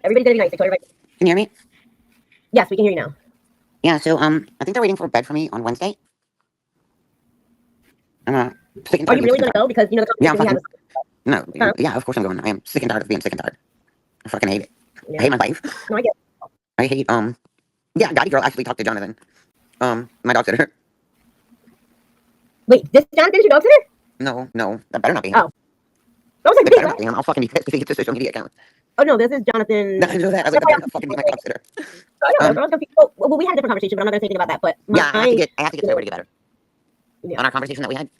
Everybody's gonna be nice. I told everybody. Can you hear me? Yes, we can hear you now. Yeah, so I think they're waiting for a bed for me on Wednesday. I'm sick and Are tired you of being really sick and gonna tired. go? Because you know the Yeah, I'm conversation we had fucking was. no. Huh? Yeah, of course I'm going. I am sick and tired of being sick and tired. I fucking hate it. I Yeah. hate my life. No, I get. I hate Yeah, Daddy girl actually talked to Jonathan. My dog sitter. Wait, this Jonathan's your dog sitter? No, that better not be him. Oh, I was like, That wait, better not what? be him. I'll fucking be pissed if he gets a social media account. Oh no, this is Jonathan. I know that. I was like, That's that why better not fucking be my dog sitter. I know. Um, I was confused. Well, we had a different conversation, but I'm not gonna say anything about that. But yeah, I my. have to get sober to get better. Yeah. On our conversation that we had.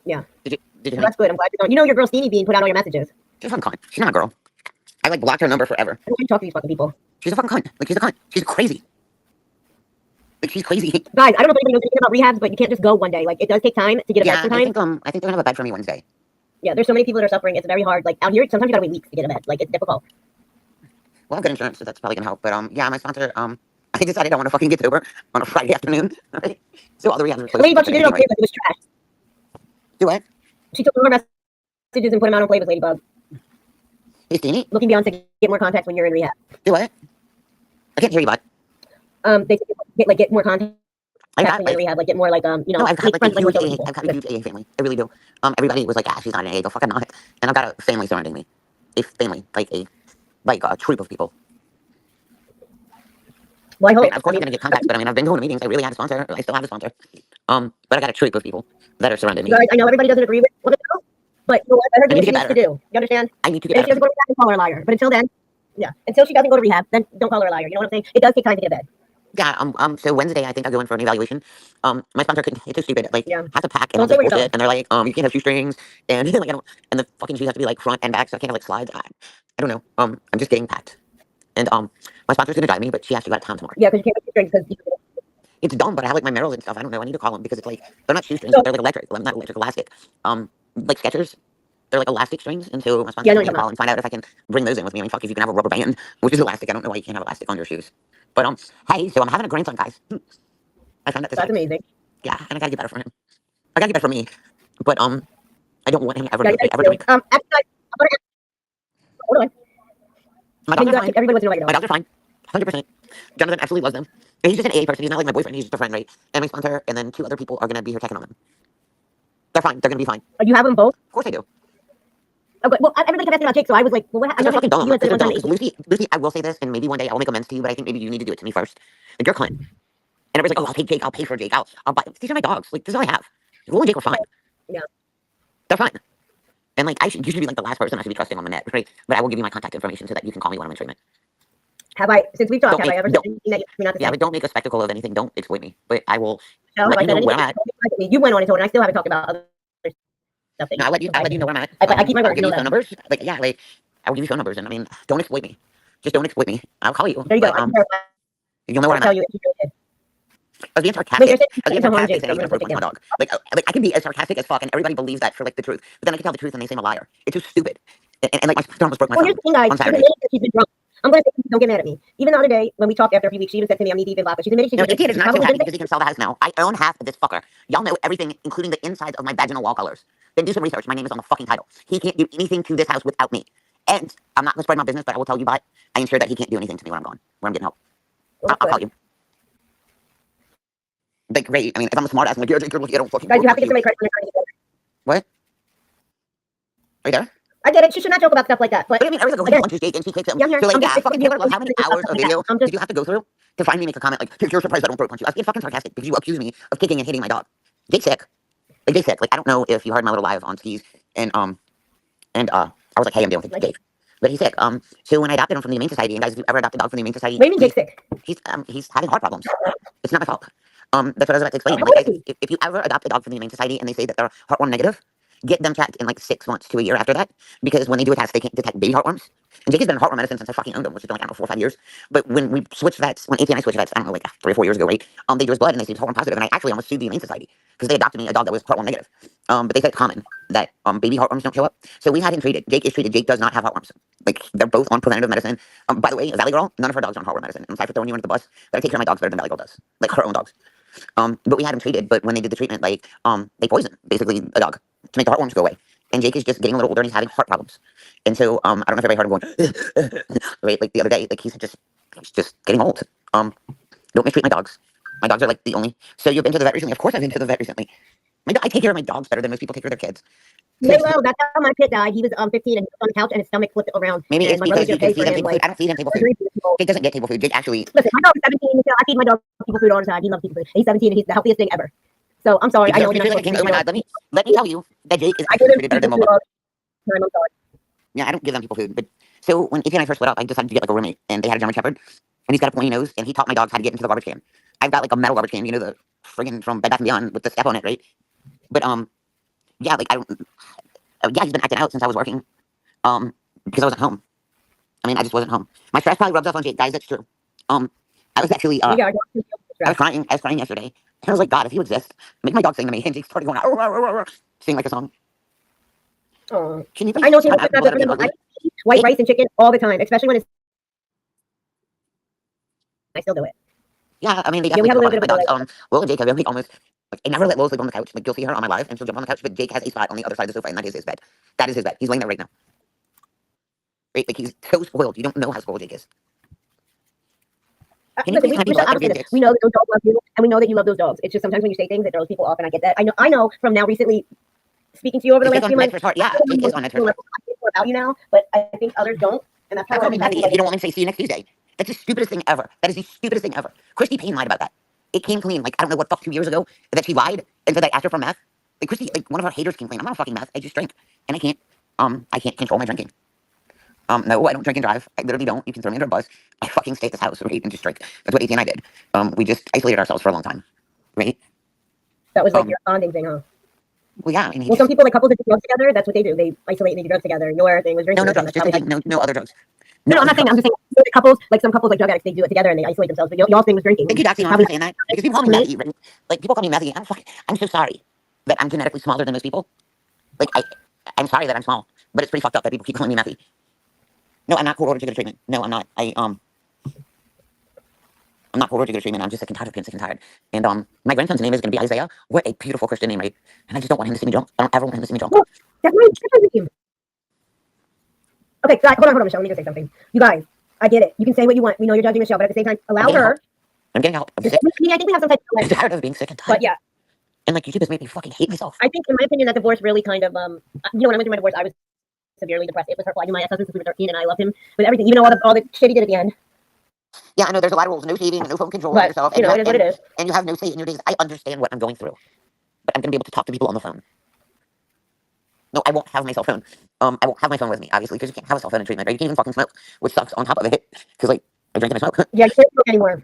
Yeah. Did you hear Well, me? that's good. I'm glad you're going. You know your girl Steenie being put out all your messages. She's a fucking cunt. She's not a girl. I like blocked her number forever. I don't want you to talk to these fucking people. She's a fucking cunt. Like she's a cunt. She's crazy. Like she's crazy. Guys, I don't know if anybody knows anything about rehabs, but you can't just go one day. Like it does take time to get a bed Yeah, sometimes. I think they're gonna have a bed for me Wednesday. Yeah, there's so many people that are suffering. It's very hard. Like out here, sometimes you gotta wait weeks to get a bed. Like it's difficult. Well, I have good insurance, so that's probably gonna help. But yeah, my sponsor I decided I want to fucking get sober on a Friday afternoon. Right? So all the rehabs are closed. Ladybug, she did it on Playbook. It was trash. Do what? She took all her messages and put them out on Playbook, Ladybug. Hey, Steenie? Looking beyond to get more contacts when you're in rehab. Do what? I can't hear you, bud. They get more contacts I when got you're in rehab. Like get more no, I've got like friends, a huge more AA, I've got a huge AA family. I really do. Everybody was like, ah, she's not an AA, go fucking not. And I've got a family surrounding me. A family, like a troop of people. Well, I hope. Of course, I'm gonna get contacts, but I mean, I've been going to meetings. I really had a sponsor. I still have a sponsor. But I got a troop of people that are surrounding me. Guys, I know everybody doesn't agree with what it's about, but you know what? I heard I need what to she get needs to better. do. You understand? I need to And get if she better. doesn't go to rehab, then call her a liar. But until then, yeah, until she doesn't go to rehab, then don't call her a liar. You know what I'm saying? It does take time to get a bed. Yeah, so Wednesday I think I'll go in for an evaluation. My sponsor couldn't, it's so stupid, like, Yeah. has to pack and Don't all say this where you're bullshit, going. and they're like, you can't have shoestrings, and like, I don't, and the fucking shoes have to be like front and back, so I can't have like slides. I don't know, I'm just getting packed. And, my sponsor's gonna drive me, but she has to go out of town tomorrow. Yeah, because you can't get strings because It's dumb, but I have like my Merrills and stuff, I don't know, I need to call them, because it's like, they're not shoestrings, but they're like electric, well, not electric, elastic. Like Skechers, they're like elastic strings, and so my sponsor's yeah, I know gonna you're call and find out if I can bring those in with me. I mean, fuck, if you can have a rubber band, which is elastic, I don't know why you can't have elastic on your shoes. But, hey, so I'm having a grandson, guys. I found out this that's week. amazing. Yeah, and I gotta get better for him. I gotta get better for me, but I don't want him ever Yeah, to you ever gotta drink. do. Actually, I'm gonna hold on. My Then dogs you are got fine. everybody wants to know why My you dogs are fine. 100%. Jonathan absolutely loves them. And he's just an AA person. He's not like my boyfriend. He's just a friend, right? And my sponsor, and then 2 other people are gonna be here checking on them. They're fine. They're gonna be fine. don't. You have them both? Of course I do. Okay. Well, everybody kept asking about Jake, so I was like, well, what? Because they're fucking dumb. You had Because said they're one dumb. time Because Lucy, I will say this, and maybe one day I will make amends to you, but I think maybe you need to do it to me first. Like, you're Clint. And everybody's like, oh, I'll take Jake. I'll pay for Jake. I'll buy. These are my dogs. Like, this is all I have. Lou and Jake are fine. Yeah. They're fine. And like, you should be like the last person I should be trusting on the net, right? But I will give you my contact information so that you can call me when I'm in treatment. Have I, since we've talked, Don't have I make, ever said don't, anything that you told me not to yeah, say? but don't make a spectacle of anything. Don't exploit me. But I will No, let I you said know where anything. I'm at. You went on and told, and I still haven't talked about other stuff that No, I'll let you know where I'm at. I keep my I'll word. give You you know phone that. numbers. Like, yeah, like I will give you phone numbers, and I mean, don't exploit me. Just don't exploit me. I'll call you. There you go. But I can verify. you'll know where I'll I'm tell at. you if you really did. I was being Wait, you're sarcastic. saying I was being to harm sarcastic Jake, saying I so was you're gonna gonna break take my him. dog. Like I can be as sarcastic as fuck, and everybody believes that for like the truth. But then I can tell the truth, and they say I'm a liar. It's just stupid. And like my sister almost broke my Well, phone here's the thing, guys. on She's Saturday. admitted that she's been drunk. I'm going to say, don't get mad at me. Even the other day, when we talked after a few weeks, she even said to me, I'm knee deep in vodka. She's admitted she's No, been Jake is drinking. not too Probably happy didn't because he can sell the house now. I own half of this fucker. Y'all know everything, including the insides of my vaginal wall colors. Then do some research. My name is on the fucking title. He can't do anything to this house without me. And I'm not gonna spread my business, but I will tell you, but I ensure that he can't do anything to me when I'm gone, where I'm getting help. well, I'll call you. Like, great. I mean, if I'm a smart ass, I'm like, yeah, Jake, you're lucky I don't fucking Guys, you work have to with get you. somebody credit when they're trying to get What? Are you there? I get it. She should not joke about stuff like that. But But I mean, everyone's like, oh, he punches Jake and she kicks him. yeah, I'm here. So like, I'm yeah, just I fucking Taylor, love how many hours of like that. video I'm did just you have to go through to finally make a comment like, you're surprised I don't throat punch you? I was being fucking sarcastic because you accuse me of kicking and hitting my dog. Jake's sick. Like, Jake's sick. Like, I don't know if you heard my little live on skis and I was like, hey, I'm dealing with Jake. But he's sick. So when I adopted him from the Humane Society, and guys, if you ever adopted a dog from the Humane Society, what do you mean Jake's sick? he's having heart problems. It's not my fault. That's what I was about to explain. How Like, old guys, is he? if you ever adopt a dog from the Humane Society and they say that they're heartworm negative, get them checked in like 6 months to a year after that, because when they do a test, they can't detect baby heartworms. And Jake has been in heartworm medicine since I fucking owned him, which has been like, I don't know, 4 or 5 years. But when we switched vets, when AT and I switched vets, I don't know, like 3 or 4 years ago, right? They do his blood and they say he's heartworm positive, and I actually almost sued the Humane Society because they adopted me a dog that was heartworm negative. But they said it's common that baby heartworms don't show up. So we had him treated. Jake is treated. Jake does not have heartworms. Like, they're both on preventative medicine. By the way, Valley Girl, none of her dogs are on heartworm medicine. I'm sorry for throwing you under the bus, but I take care of my dogs better than Valley Girl does. Like, her own dogs. But we had him treated, but when they did the treatment, like, they poisoned, basically, a dog to make the heartworms go away. and Jake is just getting a little older and he's having heart problems. And so I don't know if everybody heard him going right like the other day. Like he's just getting old. Don't mistreat my dogs. My dogs are like the only. So you've been to the vet recently? Of course I've been to the vet recently. I take care of my dogs better than most people take care of their kids. Lay low. That's how my pit died. He was 15 and he was on the couch and his stomach flipped around. Maybe and it's my brother because you did can pay feed for him him table food. like I don't feed him table food. surgery. Jake doesn't get table food. Jake actually. Listen, my dog is 17. So I feed my dog people food all the time. He loves people food. He's 17 and he's the healthiest thing ever. So I'm sorry. I know you're not supposed to Oh my god, let me tell you that Jake is I actually give him treated better than people food Momo. all the time. I'm sorry. Yeah, I don't give them people food. But so when AP and I first split up, I decided to get like a roommate, and they had a German Shepherd, and he's got a pointy nose, and he taught my dogs how to get into the garbage can. I've got like a metal garbage can, you know, the friggin' from Bed Bath & Beyond with the step on it, right? But yeah, like I don't. Yeah, he's been acting out since I was working, because I wasn't home. I mean, I just wasn't home. My stress probably rubs off on Jake, guys. That's true. I was actually We got I was crying. I was crying yesterday, and I was like, God, if you exist, make my dog sing to me. And Jake started going, "Arr, arr, arr, arr," sing like a song. Oh. Can you I know please she time was out not people that are the being ugly? white rice and chicken all the time, especially when it's. I still do it. Yeah, I mean, they Yeah, we definitely have a pick little up bit on of my dogs. Will and Jake have really almost, like, I never let Will sleep on the couch. Like, you'll see her on my live, and she'll jump on the couch, but Jake has a spot on the other side of the sofa, and that is his bed. That is his bed. He's laying there right now. Right? Like, he's so spoiled. You don't know how spoiled Jake is. Can you Listen, please time people out? They're being dicks. we know that those dogs love you, and we know that you love those dogs. It's just sometimes when you say things, it throws people off, and I get that. I know from now recently speaking to you over the Jake last on few meds months. for his heart. Yeah, Jake is on meds for his More heart. about you now, but I think others don't, and that's Don't how call me messy if you don't want me to say see you next Tuesday. That's the stupidest thing ever. That is the stupidest thing ever. Christy Payne lied about that. It came clean, like, I don't know what fuck 2 years ago, that she lied and said I asked her for meth. Like, Christy, like, one of her haters came clean. I'm not a fucking meth. I just drink. And I can't control my drinking. No, I don't drink and drive. I literally don't. You can throw me under a bus. I fucking stay at this house, right, and just drink. That's what AT and I did. We just isolated ourselves for a long time, right? That was like your bonding thing, huh? Well, yeah, I mean, Well, some people, like couples that do drugs together, that's what they do. They isolate and they do drugs together. Your thing was drinking. no With them. drugs, That's just probably drinking, no other drugs. No, No I'm other not saying. I'm drugs. just saying couples, like some couples, like drug addicts, they do it together and they isolate themselves. But y'all's thing was drinking. Thank you, Doxy, Mom, for saying that. Because people call me Me? methy, right? Like, people call me methy. I'm so sorry that I'm genetically smaller than most people. Like, I'm sorry that I'm small, but it's pretty fucked up that people keep calling me methy. No, I'm not cold ordered to get a treatment. No, I'm not. I'm not cold ordered to get a treatment. I'm just sick and tired of being sick and tired. And my grandson's name is going to be Isaiah. What a beautiful Christian name, right? And I just don't want him to see me drunk. I don't ever want him to see me drunk. Well, that's my name. Okay, hold on, Michelle. Let me just say something. You guys, I get it. You can say what you want. We know you're judging Michelle, but at the same time, allow her. I'm getting help. I'm sick. I think we have some type I'm of. tired of being sick and tired. But yeah, And like, YouTube has made me fucking hate myself. I think, in my opinion, that divorce really kind of when I went through my divorce, I was severely depressed. It was hurtful. I knew my ex-husband since we were 13, and I loved him with everything, even all the shit he did at the end. Yeah, I know there's a lot of rules. No shaving, no phone control But, of yourself. it is what it is. And you have no say in your days. I understand what I'm going through. But I'm going to be able to talk to people on the phone. No, I won't have my cell phone. I won't have my phone with me, obviously, because you can't have a cell phone in treatment, right? You can't even fucking smoke, which sucks on top of it. Because, like, I drink and I smoke. Yeah, you can't smoke anymore.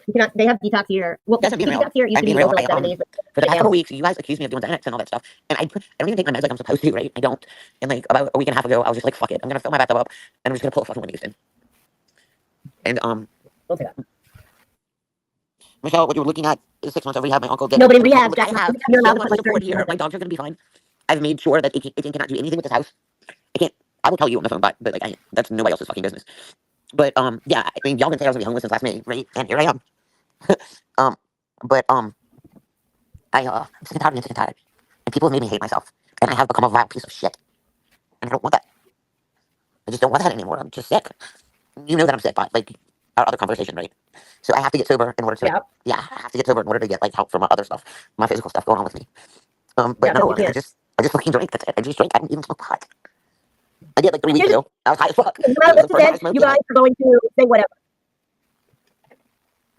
You cannot. They have detox here. Well, That's being real. detox here used to be over like 7 days. For the past couple weeks, you guys accused me of doing Xanax and all that stuff. And I don't even take my meds like I'm supposed to, right? I don't. And, like, about a week and a half ago, I was just like, fuck it. I'm going to fill my bathtub up, and I'm just going to pull a fucking Whitney Houston. And, We'll say that. Michelle, what you're looking at is 6 months of rehab. My uncle did. No, but in rehab, I have you're allowed so to put much like support 30 here. My dogs are going to be fine. I've made sure that it cannot do anything with this house. I can't. I will tell you on the phone, but like, that's nobody else's fucking business. But yeah, I mean, y'all can say I was gonna be homeless since last May, right? And here I am. But I'm sick and tired of being sick and tired, and people have made me hate myself, and I have become a vile piece of shit, and I don't want that. I just don't want that anymore. I'm just sick. You know that I'm sick, but like our other conversation, right? So I have to get sober in order to. Yeah. Yeah, I have to get sober in order to get like help from my other stuff, my physical stuff going on with me. But Yeah, no, you can't. I just fucking drink. That's it. I just drink. I don't even smoke pot. I did like 3 weeks ago. I was high as fuck. No matter what she said, you guys are going to say whatever.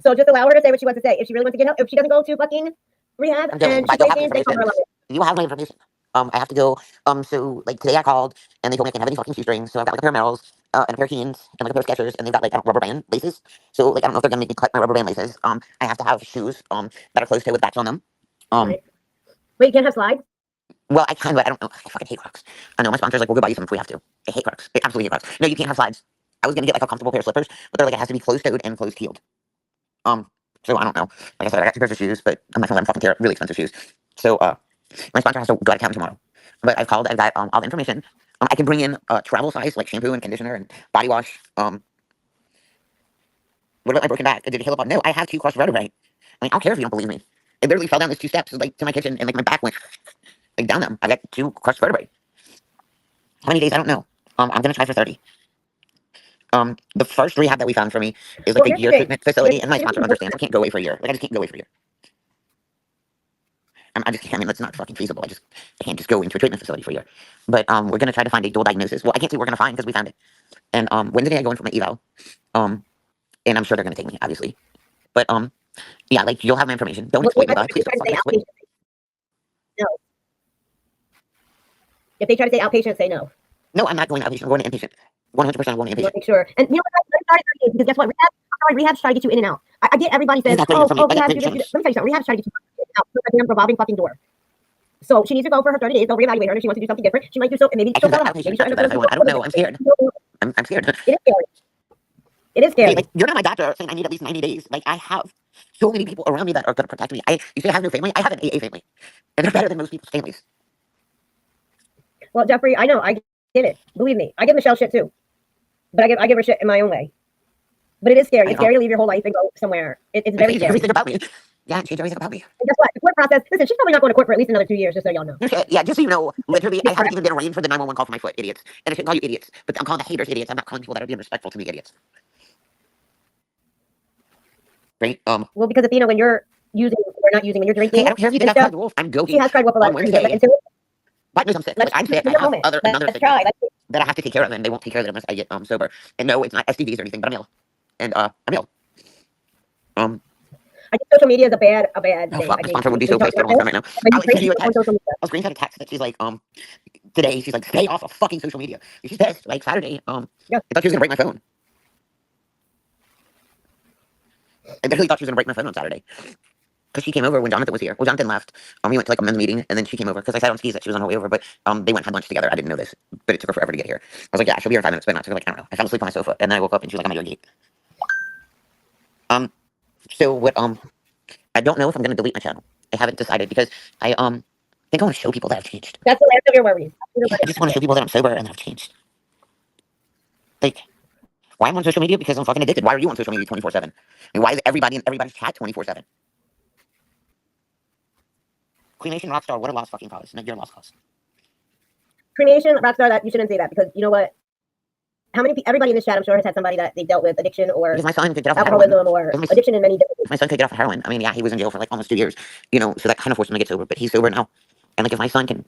So just allow her to say what she wants to say. If she really wants to get help, if she doesn't go to fucking rehab and she says things, they call her a liar. You have my information. I have to go. So like today I called and they told me I can't have any fucking shoestrings. So I've got like a pair of Merrells and a pair of Keens and like a pair of Skechers and they've got like rubber band laces. So like I don't know if they're gonna make me cut my rubber band laces. I have to have shoes that are closed toe with bats on them. Right. Wait, you can't have slides? Well, I can, but I don't know. I fucking hate Crocs. I know my sponsor's like, we'll go buy you some if we have to. I hate Crocs. I absolutely hate Crocs. No, you can't have slides. I was gonna get like a comfortable pair of slippers, but they're like it has to be closed toed and closed heeled. So I don't know. Like I said, I got 2 pairs of shoes, but I'm not gonna let them fucking tear really expensive shoes. So my sponsor has to go out of town tomorrow. But I've called. I've got all the information. I can bring in travel size like shampoo and conditioner and body wash. What about my broken back? Did it heal up? No, I have 2 crushed vertebrae. I mean, I don't care if you don't believe me. It literally fell down these 2 steps like to my kitchen and like my back went. like down them. I got 2 crushed vertebrae. How many days? I don't know. I'm gonna try for 30. The first rehab that we found for me is like Well, a here's the year thing. treatment facility, and my sponsor understands I can't go away for a year. Like I just can't go away for a year. I just can't. I mean, that's not fucking feasible. I can't just go into a treatment facility for a year. But we're gonna try to find a dual diagnosis. Well, I can't say we're gonna find because we found it. And Wednesday I go in for my eval. And I'm sure they're gonna take me, obviously. But yeah, like you'll have my information. Don't Well, exploit me, I though. think Please if don't they try to fucking say exploit me. outpatient, no. If they try to say outpatient, say no. No, I'm not going outpatient. I'm going to inpatient. 100% I'm going to You want inpatient. to make sure. And you know what? I'm sorry, because guess what? Rehab's trying to get you in and out. I get everybody says, He's not going to oh, for me. I got rehab, great do this, do that. insurance. Let me tell you something. Rehab's trying to get you in and out. It's like a damn revolving fucking door. So she needs to go for her 30 days. They'll reevaluate her. If she wants to do something different, she might do so, and maybe I she'll can go tell them. Maybe outpatient she'll after that if I want. I don't know. I'm scared. I'm scared. It is scary. It is Hey, scary. like, you're not my doctor saying I need at least 90 days. Like, I have so many people around me that are going to protect me. You say I have no family? I have an AA family. And they're better than most people's families. Well, Jeffrey, I know. I get it. Believe me. I give Michelle shit too. But I give her shit in my own way. But it is scary. It's scary to leave your whole life and go somewhere. It's very scary. Everything about me. Yeah, change everything about me. And guess what? The court process, listen, she's probably not going to court for at least another 2 years, just so y'all know. Yeah, just so you know, literally, I haven't even been arraigned for the 911 call for my foot, idiots. And I shouldn't call you idiots, but I'm calling the haters idiots. I'm not calling people that are being respectful to me idiots. Right? Well, because if you know when you're using or not using, when you're drinking, hey, I don't care if you think I've cried wolf. I'm she has cried wolf a lot on Wednesday. But I'm sick. Like, I'm sick. I have another sickness that I have to take care of, and they won't take care of it unless I get sober. And no, it's not STDs or anything, but I'm ill. And I'm ill. I think social media is a bad thing. Fuck, my sponsor would be so pissed on my phone right now. I'll send you a text. I'll screenshot a text that she's like, today, she's like, stay off of fucking social media. And she's pissed. Like, Saturday, I thought she was gonna break my phone. I literally thought she was gonna break my phone on Saturday. Because she came over when Jonathan was here. Well, Jonathan left. We went to like a men's meeting, and then she came over because I said on skis that she was on her way over, but they went and had lunch together. I didn't know this, but it took her forever to get here. I was like, yeah, she'll be here in 5 minutes. But not. So like, I don't know. I fell asleep on my sofa, and then I woke up, and she was like, I'm at your gate. So what? I don't know if I'm gonna delete my channel. I haven't decided because I think I want to show people that I've changed. That's the last of your worries. Yeah, I just want to show people that I'm sober and that I've changed. Like, why I'm on social media? Because I'm fucking addicted. Why are you on social media 24/7? I mean, why is everybody in everybody's chat 24/7? Cremation Rockstar, what a lost fucking cause. No, you're a lost cause. Cremation Rockstar, that you shouldn't say that because you know what? How many everybody in this chat, I'm sure, has had somebody that they dealt with addiction or because my son could get off alcoholism or addiction in many different ways. My son could get off of heroin. I mean, yeah, he was in jail for like almost 2 years, so that kind of forced him to get sober, but he's sober now. And like, if my son can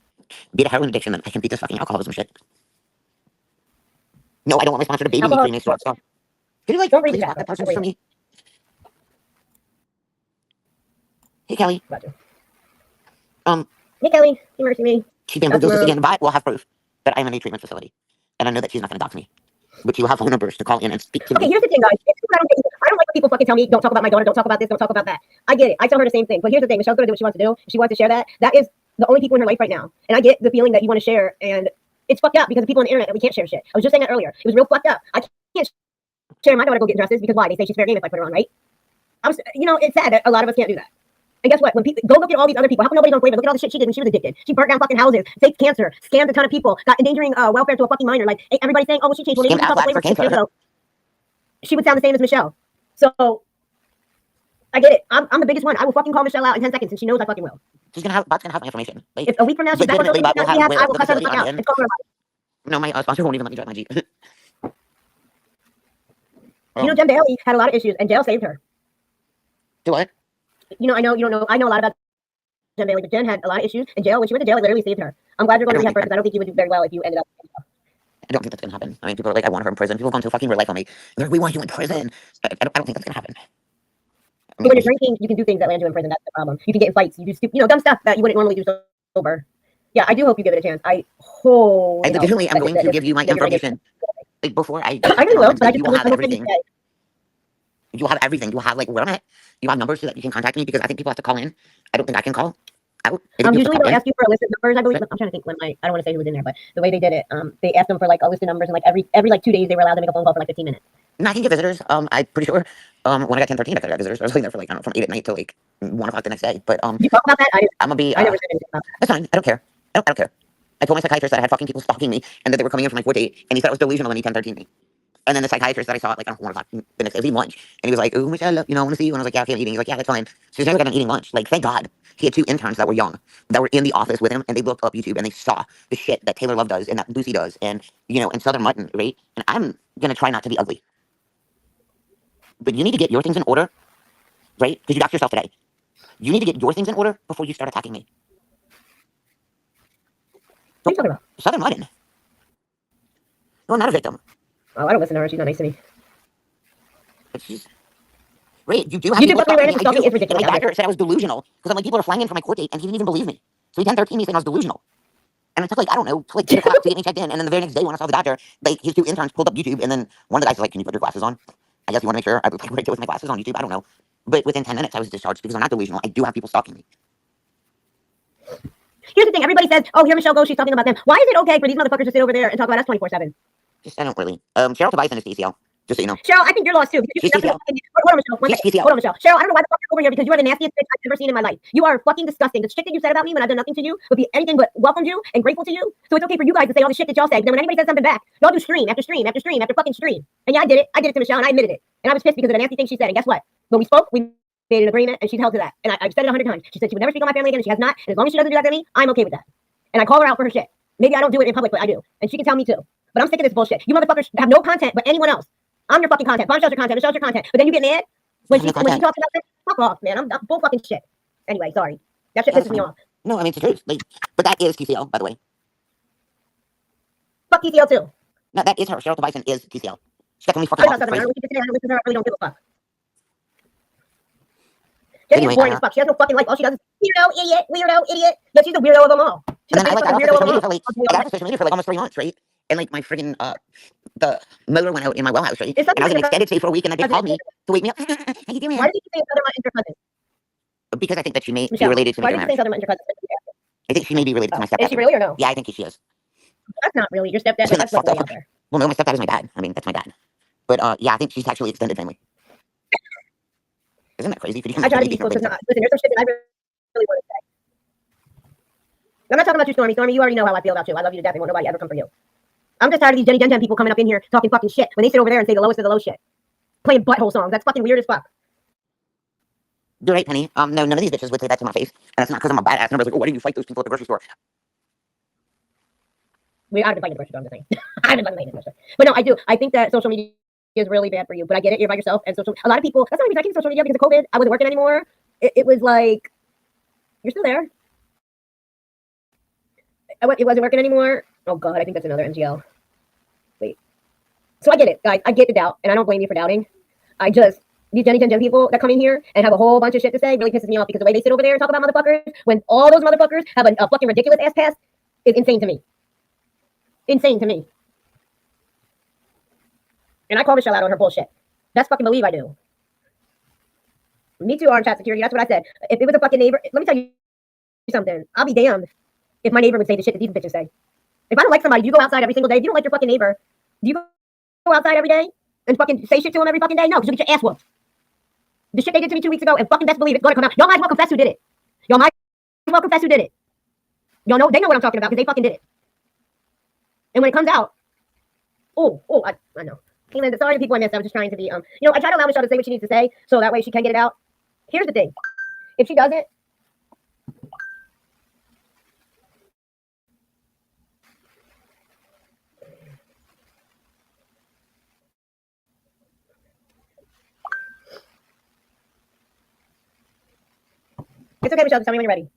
beat a heroin addiction, then I can beat this fucking alcoholism shit. No, I don't want my sponsor to baby me Cremation Rockstar. Could you like, don't read please the block chat. that person for me? Hey, Kelly. Gotcha. Hey, Kelly, you mercy me. She can do this again, but we'll have proof that I'm in a treatment facility. And I know that she's not going to dox me. But she will have phone numbers to call in and speak to me. Okay, here's the thing, guys. I don't like when people fucking tell me, don't talk about my daughter, don't talk about this, don't talk about that. I get it. I tell her the same thing. But here's the thing. Michelle's going to do what she wants to do. If she wants to share that, that is the only people in her life right now. And I get the feeling that you want to share. And it's fucked up because of people on the internet that we can't share shit. I was just saying that earlier. It was real fucked up. I can't share my daughter go get dresses because why? They say she's fair game if I put her on, right? It's sad that a lot of us can't do that. And guess what? When people go look at all these other people, how come nobody's on Flavor? Look at all the shit she did when she was addicted. She burnt down fucking houses, faked cancer, scammed a ton of people, got endangering welfare to a fucking minor. Like everybody's saying, oh, well, she changed. Well, they talk Flavor 6 years ago. She would sound the same as Michelle. So I get it. I'm the biggest one. I will fucking call Michelle out in 10 seconds, and she knows I fucking will. Bot's gonna have my information. Like, if a week from now she's back on social media, I will cuss her the fuck out. No, my sponsor won't even let me drive my Jeep. Jen Bailey had a lot of issues, and jail saved her. Do what? I know you don't know. I know a lot about Jen Bailey, but Jen had a lot of issues in jail. When she went to jail, it literally saved her. I'm glad you're going to rehab her because I don't think you would do very well if you ended up. I don't think that's gonna happen. I mean, people are like, I want her in prison. People have gone so fucking real life on me. They're like, we want you in prison. I don't think that's gonna happen. I mean, when you're drinking, you can do things that land you in prison. That's the problem. You can get in fights. You do stupid, dumb stuff that you wouldn't normally do sober. Yeah, I do hope you give it a chance. I additionally, I'm going to give you my information. Like before I really will, but you will have everything. You have everything. You have like where I'm at. You have numbers so that you can contact me because I think people have to call in. I don't think I can call out. Usually they'll ask you for a list of numbers, I believe. I'm trying to think when I don't want to say who was in there, but the way they did it, they asked them for like a list of numbers and like every like 2 days they were allowed to make a phone call for like 15 minutes. No, I can get visitors. I'm pretty sure when I got 1013 I could have visitors. I was living there for like, I don't know, from 8 at night till like 1 o'clock the next day. But you talk about that? I'm gonna be I never said anything about that. That's fine. I don't care. I don't care. I told my psychiatrist that I had fucking people stalking me and that they were coming in from like 4 to 8, and he said I was delusional and he 1013 me. And then the psychiatrist that I saw at like, I don't know, 1 o'clock, the next day, I was eating lunch. And he was like, oh, Michelle, I want to see you. And I was like, yeah, okay, I'm eating. He's like, yeah, that's fine. So he's never got an eating lunch. Like, thank God. He had 2 interns that were young, that were in the office with him, and they looked up YouTube and they saw the shit that Taylor Love does and that Lucy does and, and Southern Mutton, right? And I'm going to try not to be ugly. But you need to get your things in order, right? Because you doxed yourself today. You need to get your things in order before you start attacking me. What are you talking about? Southern Mutton. No, I'm not a victim. Oh, I don't listen to her. She's not nice to me. But she's... Right, you do have You do people fucking stalking me. random stalking I do. is ridiculous. And my doctor said I was delusional. Because I'm like, people are flying in for my court date and he didn't even believe me. So he 1013 me saying I was delusional. And it took like, I don't know, till like 8 o'clock to get me checked in. And then the very next day when I saw the doctor, like his 2 interns pulled up YouTube and then one of the guys was like, can you put your glasses on? I guess you want to make sure I look right with my glasses on YouTube. I don't know. But within 10 minutes I was discharged because I'm not delusional. I do have people stalking me. Here's the thing. Everybody says, oh, here Michelle goes. She's talking about them. Why is it okay for these motherfuckers to sit over there and talk about us 24/7? Just, I don't really. Cheryl Tobias is DCL. Just so you know. Cheryl, I think you're lost too. She's TCL. Hold on, Michelle. One She's second. TCL. Hold on, Michelle. Cheryl, I don't know why the fuck you're over here because you are the nastiest bitch I've ever seen in my life. You are fucking disgusting. The shit that you said about me when I've done nothing to you would be anything but welcomed you and grateful to you. So it's okay for you guys to say all the shit that y'all say. But then when anybody says something back, y'all do stream after stream after stream after fucking stream. And yeah, I did it. I did it to Michelle and I admitted it. And I was pissed because of the nasty thing she said. And guess what? When we spoke, we made an agreement and she's held to that. And I've said it 100 times. She said she would never speak on my family again and she has not. And as long as she doesn't do that to me, I'm okay with that. And I call her out for her shit. Maybe I don't do it in public, but I do. And she can tell me too. But I'm sick of this bullshit. You motherfuckers have no content but anyone else. I'm your fucking content. Michelle's your content. Michelle's your content. But then you get mad when she talks about it. Fuck off, man. I'm bull fucking shit. Anyway, sorry. That shit pisses me off. No, I mean, it's the truth. Like, but that is TCL, by the way. Fuck TCL too. No, that is her. Cheryl Tobias is TCL. She's got so many fucking I don't offers. listen to her. I really don't give a fuck. Jenny is boring as fuck. She has no fucking life. All she does is weirdo, idiot. Yeah, she's the weirdo of them all. She's the biggest weirdo of them all. I got social media for like almost 3 months, right? And like my friggin' the motor went out in my well house, right? And I was in extended stay for a week, and then they called me to wake me up. How you doing? Why did you say Southern Mutt is your cousin? Because I think that she may be related to me. Why did you say Southern Mutt is your cousin? I think she may be related to my stepdad. Is she really or no? Yeah, I think she is. That's not really your stepdad. That's what's out there. Well, no, my stepdad is my dad. I mean, that's my dad. But yeah, I think she's actually extended family. Isn't that crazy? I try to be close to not. Listen, there's some shit that I really want to say. I'm not talking about you, Stormy. Stormy, you already know how I feel about you. I love you to death and won't nobody ever come for you. I'm just tired of these Jenny Gen people coming up in here talking fucking shit when they sit over there and say the lowest of the low shit. Playing butthole songs. That's fucking weird as fuck. You're right, Penny. No, none of these bitches would say that to my face. And it's not because I'm a badass. Nobody's like, oh, why did you fight those people at the grocery store? I've been fighting the grocery store, I'm just saying. I've been fighting the grocery store. But no, I do. I think that social media is really bad for you. But I get it. You're by yourself. And a lot of people, that's not even social media because of COVID. I wasn't working anymore. It was like, you're still there. It wasn't working anymore. Oh, God. I think that's another MGL. Wait. So I get it, guys. I get the doubt. And I don't blame you for doubting. These Jenny Gen people that come in here and have a whole bunch of shit to say really pisses me off because the way they sit over there and talk about motherfuckers when all those motherfuckers have a fucking ridiculous ass past is insane to me. Insane to me. And I call Michelle out on her bullshit. That's fucking believe I do. Me too, Arm Chat Security. That's what I said. If it was a fucking neighbor, let me tell you something. I'll be damned if my neighbor would say the shit that these bitches say. If I don't like somebody, do you go outside every single day? If you don't like your fucking neighbor, do you go outside every day and fucking say shit to him every fucking day? No, because you'll get your ass whooped. The shit they did to me 2 weeks ago, and fucking best believe it's going to come out. Y'all might as well confess who did it. Y'all might as well confess who did it. Y'all know, they know what I'm talking about because they fucking did it. And when it comes out, I know. Caitlin, sorry to people I missed. I was just trying to be, I try to allow Michelle to say what she needs to say so that way she can get it out. Here's the thing. If she doesn't, it's okay, Michelle. Just tell me when you're ready.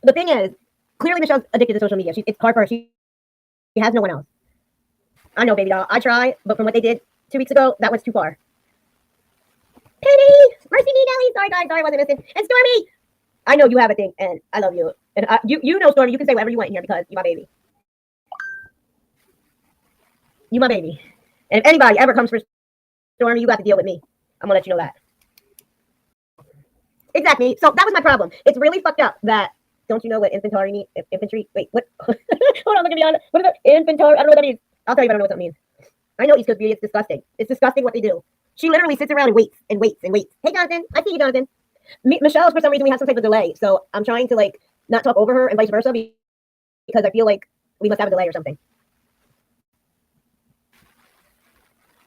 The thing is, clearly Michelle's addicted to social media. It's hard for her. She has no one else. I know, baby doll. I try, but from what they did 2 weeks ago, that was too far. Penny! Mercy me, Nelly! Sorry, guys. Sorry, I wasn't listening. And Stormy! I know you have a thing, and I love you. And you know, Stormy, you can say whatever you want in here because you're my baby. You my baby. And if anybody ever comes for Stormy, you got to deal with me. I'm going to let you know that. Exactly. So that was my problem. It's really fucked up that, don't you know what infantry means? Infantry? Wait, what? Hold on, look at me on. What is it? Infantry? I don't know what that means. I'll tell you if I don't know what that means. I know East Coast Beauty. It's disgusting. It's disgusting what they do. She literally sits around and waits and waits and waits. Hey, Jonathan. I see you, Jonathan. Michelle, for some reason, we have some type of delay. So I'm trying to, not talk over her and vice versa because I feel like we must have a delay or something.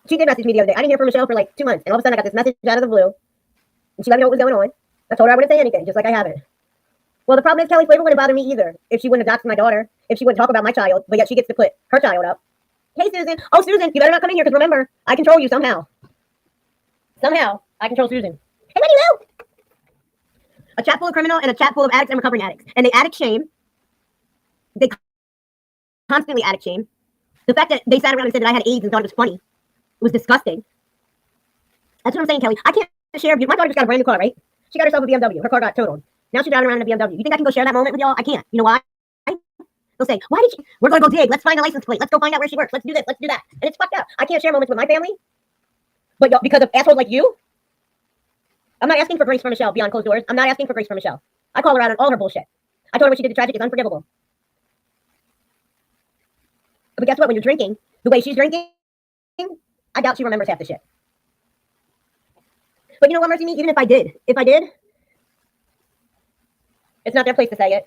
she did message me the other day. I didn't hear from Michelle for like 2 months, and all of a sudden I got this message out of the blue, and she let me know what was going on. I told her I wouldn't say anything, just like I haven't. Well, the problem is Kelly Flavor wouldn't bother me either if she wouldn't adopt my daughter, if she wouldn't talk about my child, but yet she gets to put her child up. Hey, Susan. Oh, Susan, you better not come in here because remember, I control you somehow. Somehow, I control Susan. Hey, Wendy Lou! A chat full of criminal and a chat full of addicts and recovering addicts. And they addict shame. They constantly addict shame. The fact that they sat around and said that I had AIDS and thought it was funny was disgusting. That's what I'm saying, Kelly. I can't share. My daughter just got a brand new car, right? She got herself a BMW. Her car got totaled. Now she's driving around in a BMW. You think I can go share that moment with y'all? I can't. You know why? They'll say, why did she? We're going to go dig. Let's find a license plate. Let's go find out where she works. Let's do this. Let's do that. And it's fucked up. I can't share moments with my family. But y'all, because of assholes like you, I'm not asking for grace for Michelle beyond closed doors. I'm not asking for grace for Michelle. I call her out on all her bullshit. I told her what she did to Tragic is unforgivable. But guess what? When you're drinking the way she's drinking, I doubt she remembers half the shit. But you know what, Mercy Me? Even if I did, it's not their place to say it.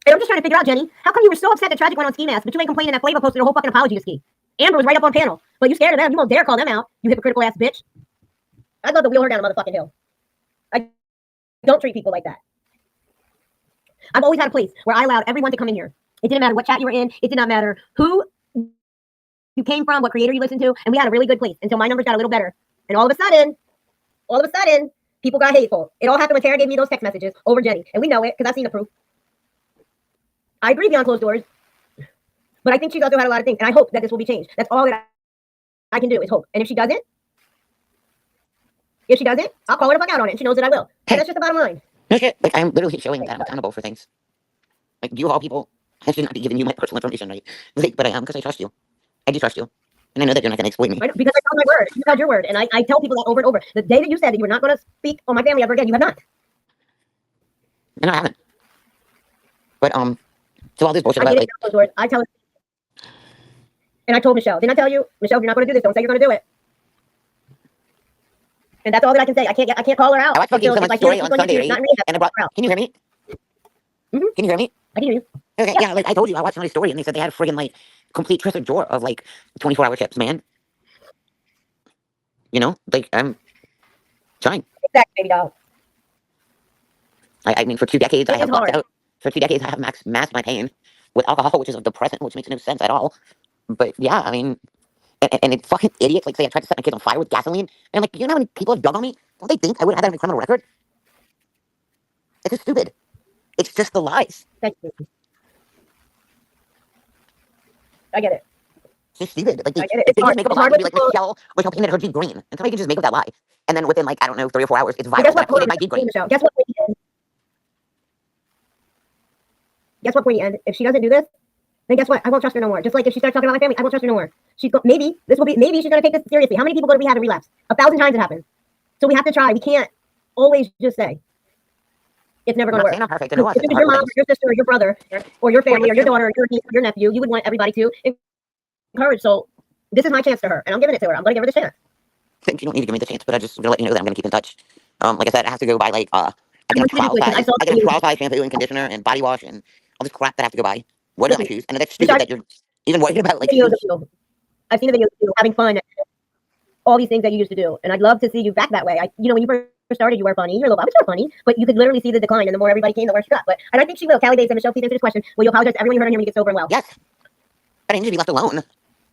And I'm just trying to figure out, Jenny, how come you were so upset that Tragic went on Ski Mask, but you ain't complaining that Flavor posted a whole fucking apology to Ski? Amber was right up on panel, but you scared of them. You won't dare call them out, you hypocritical ass bitch. I'd love to wheel her down a motherfucking hill. I don't treat people like that. I've always had a place where I allowed everyone to come in here. It didn't matter what chat you were in. It did not matter who you came from, what creator you listened to, and we had a really good place until my numbers got a little better. And all of a sudden, people got hateful. It all happened when Tara gave me those text messages over Jenny, and we know it because I've seen the proof. I agree beyond closed doors, but I think she's also had a lot of things, and I hope that this will be changed. That's all that I can do is hope. And if she doesn't, I'll call her the fuck out on it, and she knows that I will. And that's just the bottom line. No shit. Like, I'm literally showing that I'm accountable for things. Like, you of all people, I should not be giving you my personal information, right? Like, but I am because I trust you. I do trust you. And I know that you're not going to exploit me. Right? Because I held my word. You held your word. And I tell people that over and over. The day that you said that you were not going to speak on my family ever again, you have not. No, I haven't. But, so all this bullshit about, like... I tell her. And I told Michelle. Didn't I tell you? Michelle, you're not going to do this. Don't say you're going to do it. And that's all that I can say. I can't call her out. I watched fucking someone's story on Sunday, right? And I brought... Can you hear me? Mm-hmm. Can you hear me? I can hear you. Okay, yeah, like I told you, I watched somebody's story and they said they had a friggin' like complete treasure drawer of like 24-hour chips, man. You know, like I'm trying. Exactly, baby doll. I mean, for 2 decades, I have blocked out. For 2 decades, I have masked my pain with alcohol, which is a depressant, which makes no sense at all. But yeah, I mean, and it's fucking idiots like say I tried to set my kids on fire with gasoline, and I'm like, you know how many people have dug on me? Don't they think I would have that on my criminal record? It's just stupid. It's just the lies. Thank you. I get it. It's just stupid. Like, I get it. If they just make up a lie, they'd be like, Michelle painted her Jeep green. And somebody can just make up that lie. And then within, like, I don't know, 3 or 4 hours, it's viral. Guess what? Painted my Jeep green. Michelle, guess what? Guess what, Pointy End? If she doesn't do this, then guess what? I won't trust her no more. Just like if she starts talking about my family, I won't trust her no more. Maybe she's gonna take this seriously. How many people go to rehab and relapse? 1,000 times it happens. So we have to try. We can't always just say it's never gonna work. I'm perfect. If it was your mom, or your sister, or your brother, or your family, or your daughter, or your niece, or your nephew, you would want everybody to encourage. So this is my chance to her, and I'm giving it to her. I'm gonna give her the chance. You don't need to give me the chance, but I just want to let you know that I'm gonna keep in touch. Like I said, I have to go by like I get a trial size shampoo and conditioner and body wash and all this crap that I have to go buy. What are my shoes? And that's stupid that you're even worried about like shoes. I've seen the videos of you having fun, all these things that you used to do, and I'd love to see you back that way. When you first started, you were funny. You're a little bit funny, but you could literally see the decline, and the more everybody came, the worse you got. And I think she will. Callie Bates and Michelle, please answer this question. Will you apologize to everyone you heard on here when you get sober and well? Yes. But I need to be left alone.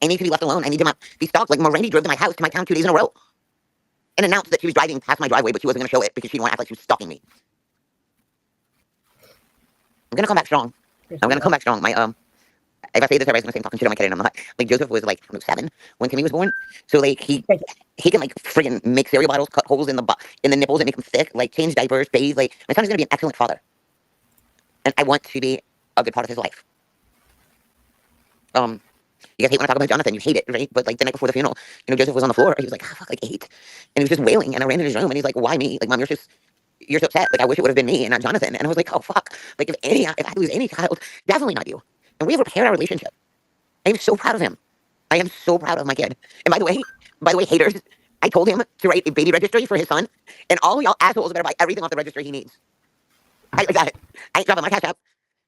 I need to be left alone. I need to not be stalked. Like Morandy drove to my house, to my town 2 days in a row, and announced that she was driving past my driveway, but she wasn't going to show it because she didn't want to act like she was stalking me. I'm gonna come back strong. If I say this, everybody's gonna say I'm talking shit on my kid, and I'm not. Like Joseph was like 7 when Timmy was born, so like he can like friggin' make cereal bottles, cut holes in the nipples and make them thick, like change diapers, bathe. Like my son is gonna be an excellent father, and I want to be a good part of his life. You guys hate when I talk about Jonathan. You hate it, right? But like the night before the funeral, Joseph was on the floor. He was like, fuck, like 8, and he was just wailing. And I ran in his room, and he's like, why me? Like, Mom, you're so upset. Like, I wish it would have been me and not Jonathan. And I was like, oh fuck. Like, if I lose any child, definitely not you. And we have repaired our relationship. I am so proud of him. I am so proud of my kid. And by the way, haters, I told him to write a baby registry for his son, and all y'all assholes better buy everything off the registry he needs. I got it. I ain't dropping my cash out.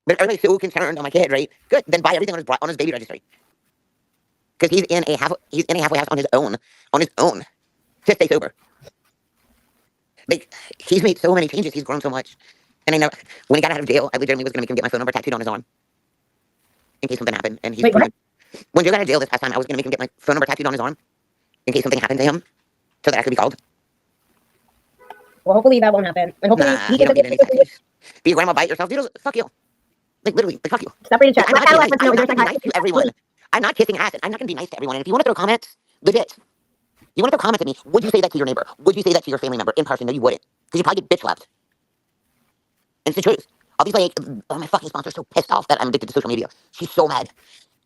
But everybody's so concerned on my kid, right? Good. Then buy everything on his baby registry. because he's in a halfway house on his own to stay sober. Like, he's made so many changes. He's grown so much. And I know when he got out of jail, I legitimately was going to make him get my phone number tattooed on his arm in case something happened. And he's Wait, what? proven. When Joe got out of jail this past time, I was going to make him get my phone number tattooed on his arm in case something happened to him so that I could be called. Well, hopefully that won't happen. And hopefully Nah, he you gets don't need any tattoos. Be your grandma, bite yourself. Dude, fuck you. Like, literally, like, fuck you. Stop reading chat. I'm not Adolescents know going there's to be nice to everyone. I'm not kissing ass. And I'm not going to be nice to everyone. And if you want to throw comments, legit. You want to throw comments at me, would you say that to your neighbor? Would you say that to your family member in person? No, you wouldn't. Because you probably get bitch slapped. And it's the truth. I'll be like, oh, my fucking sponsor's so pissed off that I'm addicted to social media. She's so mad.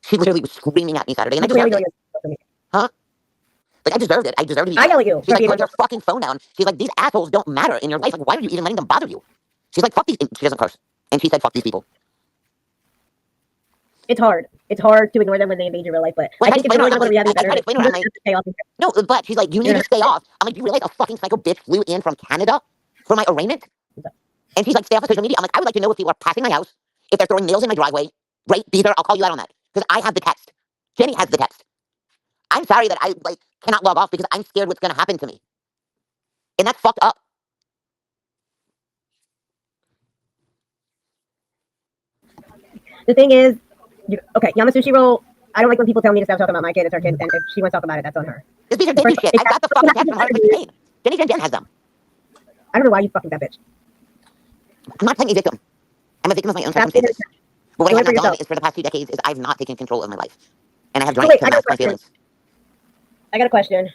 She literally was screaming at me Saturday, and I deserved it. Huh? Like, I deserved it. I deserved to be I yell at you. She's like, put your fucking phone down. She's like, these assholes don't matter in your life. Like, why are you even letting them bother you? She's like, fuck these. She doesn't curse. And she said, fuck these people. It's hard. It's hard to ignore them when they invade your real life, but Well, I think if you really want to reality better, no, but she's like, you need to stay off. I'm like, you realize a fucking psycho bitch flew in from Canada for my arraignment? And she's like, stay off of social media. I'm like, I would like to know if people are passing my house, if they're throwing nails in my driveway. Right? Either I'll call you out on that. Because I have the text. Jenny has the text. I'm sorry that I cannot log off because I'm scared what's gonna happen to me. And that's fucked up. The thing is, okay, Yamasushi roll. I don't like when people tell me to stop talking about my kid. It's her kid, and if she wants to talk about it, that's on her. This piece of baby shit. I got the fucking text from her. It's Jenny Jen has them. I don't know why you fucking that bitch. I'm not playing a victim. I'm a victim of my own circumstances. But what I have not done is for the past 2 decades is I've not taken control of my life. And I have drank to mask my feelings. I got a question.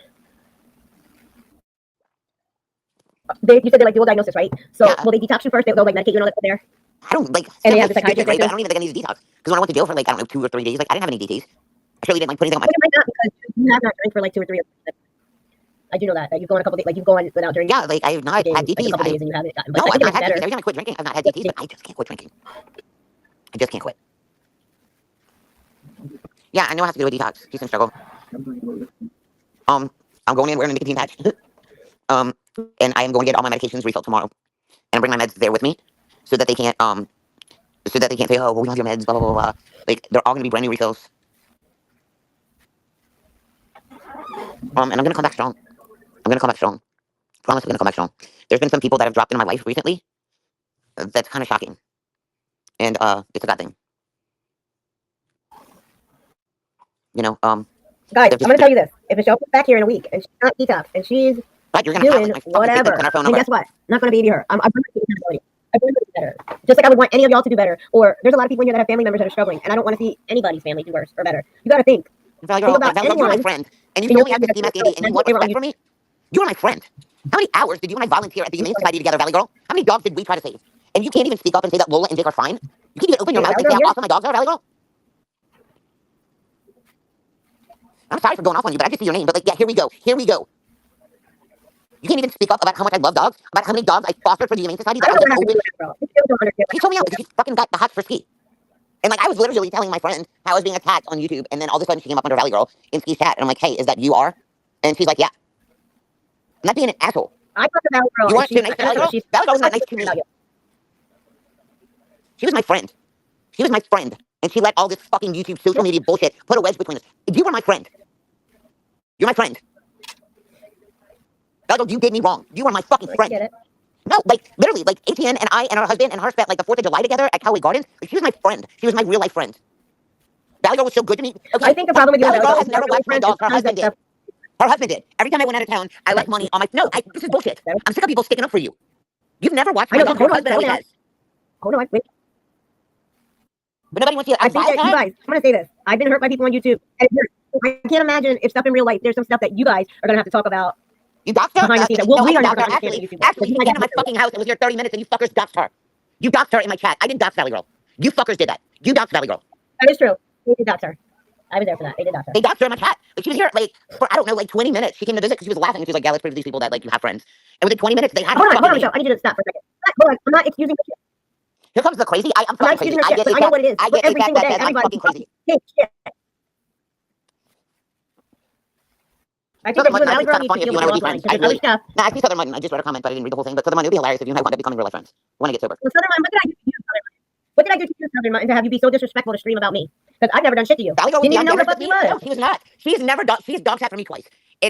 You said they like dual diagnosis, right? So will they detox you first? They'll like medicate you and all that there? I don't like. And they have the psychiatrist. I don't even think I need a detox. Because when I went to jail for like, I don't know, 2 or 3 days, like I didn't have any DTs. I surely didn't like put anything on my. But you might not because you have not drank for like 2 or 3 days. I do know that you've gone a couple days, like you've gone without drinking. Yeah, like I have not had DTs. Like a couple days and you haven't gotten. No, I've not had DTs. Every time I quit drinking, I've not had DTs, but I just can't quit drinking. I just can't quit. Yeah, I know I have to do a detox. He's in struggle. I'm going in wearing a nicotine patch. And I am going to get all my medications refilled tomorrow, and bring my meds there with me, so that they can't say, oh, well, we don't have your meds, blah blah blah blah. Like they're all going to be brand new refills. And I'm gonna come back strong. Promise, I'm gonna come back strong. There's been some people that have dropped in my life recently. That's kind of shocking, and it's a bad thing. You know, guys, I'm gonna tell you this: if Michelle comes back here in a week and she's not detox and she's doing whatever, then guess what? I'm not gonna baby her. I'm gonna do better. Just like I would want any of y'all to do better. Or there's a lot of people in here that have family members that are struggling, and I don't want to see anybody's family do worse or better. You got to think. Valley Girl, you're my friend, and you told me I have to DMS and you want respect for me. You're my friend. How many hours did you and I volunteer at the Humane Society together, Valley Girl? How many dogs did we try to save? And you can't even speak up and say that Lola and Dick are fine. You can't even open your mouth and say how awesome my dogs are, Valley Girl. I'm sorry for going off on you, but I just see your name. But like, yeah, here we go. You can't even speak up about how much I love dogs, about how many dogs I fostered for the Humane Society. That I was open. She told me out because she fucking got the hot for ski. And like, I was literally telling my friend how I was being attacked on YouTube, and then all of a sudden she came up under Valley Girl in Ski's chat, and I'm like, hey, is that you are? And she's like, yeah. I'm not being an asshole. I talked to Valley Girl. You weren't too nice to Valley Girl? Valley Girl was not nice to me. She was my friend. And she let all this fucking YouTube social media bullshit put a wedge between us. You were my friend. You're my friend. Valley Girl, you did me wrong. You were my fucking friend. Get it. No, like, literally, like, ATN and I and her husband and her spent, like, the 4th of July together at Cowley Gardens. Like, she was my friend. She was my real-life friend. Valley Girl was so good to me. Okay, I think the problem with you Valley Girl has never watched my dog. Her husband did. Her husband did. Every time I went out of town, I left money on my... No, this is bullshit. I'm sick of people sticking up for you. You've never watched my dog. Her husband always has. Hold on, wait. But nobody wants to... I think that you guys... I'm going to say this. I've been hurt by people on YouTube. And I can't imagine if stuff in real life, there's some stuff that you guys are going to have to talk about. You doxed her? We are not going to Actually, you came to my fucking house and was here 30 minutes and you fuckers doxed her. You doxed her in my chat. I didn't dox Valley Girl. You fuckers did that. You doxed Valley Girl. That is true. They did dox her. I was there for that. They did dox her. They doxed her in my chat. Like, she was here, like, for, I don't know, like 20 minutes. She came to visit because she was laughing and she was like, yeah, let's prove to these people that, like, you have friends. And within 20 minutes, they had Hold on, Michelle. I need you to stop for a second. Hold on. I'm not excusing the shit. Here comes the crazy. I'm fucking crazy. I know what it is. I get every single day. I'm fucking crazy. Shit. I think Southern Mutton, it's kind of funny if you and I would be friends. I see Southern Mutton. I just read a comment, but I didn't read the whole thing. But Southern Mutton, it would be hilarious if you and I wound up becoming real life friends when I get sober. Well, Southern Mutton, what did I do to you, Southern Mutton? What did I do to you, Southern, to have you be so disrespectful to stream about me? Because I've never done shit to you. Valley Girl was Didn't even know beyond who the generous fuck with you me. was. No, she was not. She's never done. She's dog sat for me twice,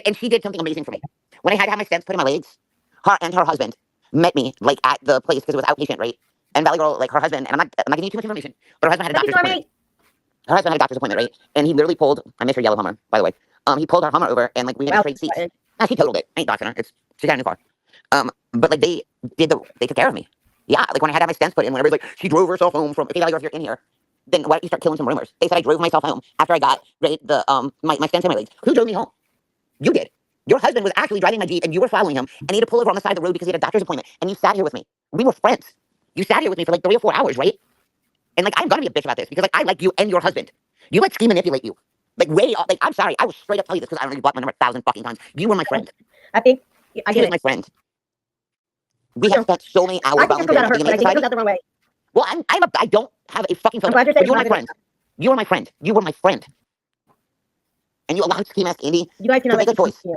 and she did something amazing for me. When I had to have my stents put in my legs, her and her husband met me like at the place because it was outpatient, right? And Valley Girl, like her husband, and I'm not giving you too much information, but her husband had a Thank you, doctor's appointment. Stormy. Her husband had a doctor's appointment, right? And he literally pulled. I miss her yellow Hummer, by the way. He pulled her Hummer over, and like we had to Wow. trade seats. Nah, she totaled it. I ain't doxing her. She got a new car. But like they took care of me. Yeah, like when I had to have my stents put in, when everybody's like, she drove herself home from. Okay, Valley Girl, if you're in here, then why don't you start killing some rumors? They said I drove myself home after I got right the my stents in my legs. Who drove me home? You did. Your husband was actually driving my Jeep, and you were following him, and he had to pull over on the side of the road because he had a doctor's appointment, and you sat here with me. We were friends. You sat here with me for like 3 or 4 hours, right? And like I'm gonna be a bitch about this because like I like you and your husband. You let Ski manipulate you. Like way off. Like I'm sorry, I will straight up tell you this because I already blocked my number 1,000 fucking times. You were my friend. I think I She get was it. my friend. We have spent so many hours I think this goes volunteering out at of the her, but Humane I think it goes Society. out the wrong way. Well, I don't have a fucking I'm filter. glad you're But saying you were my positive. friend. You were my friend. You were my friend. And you allowed Ski Mask Andy You guys to cannot make a let choice. you.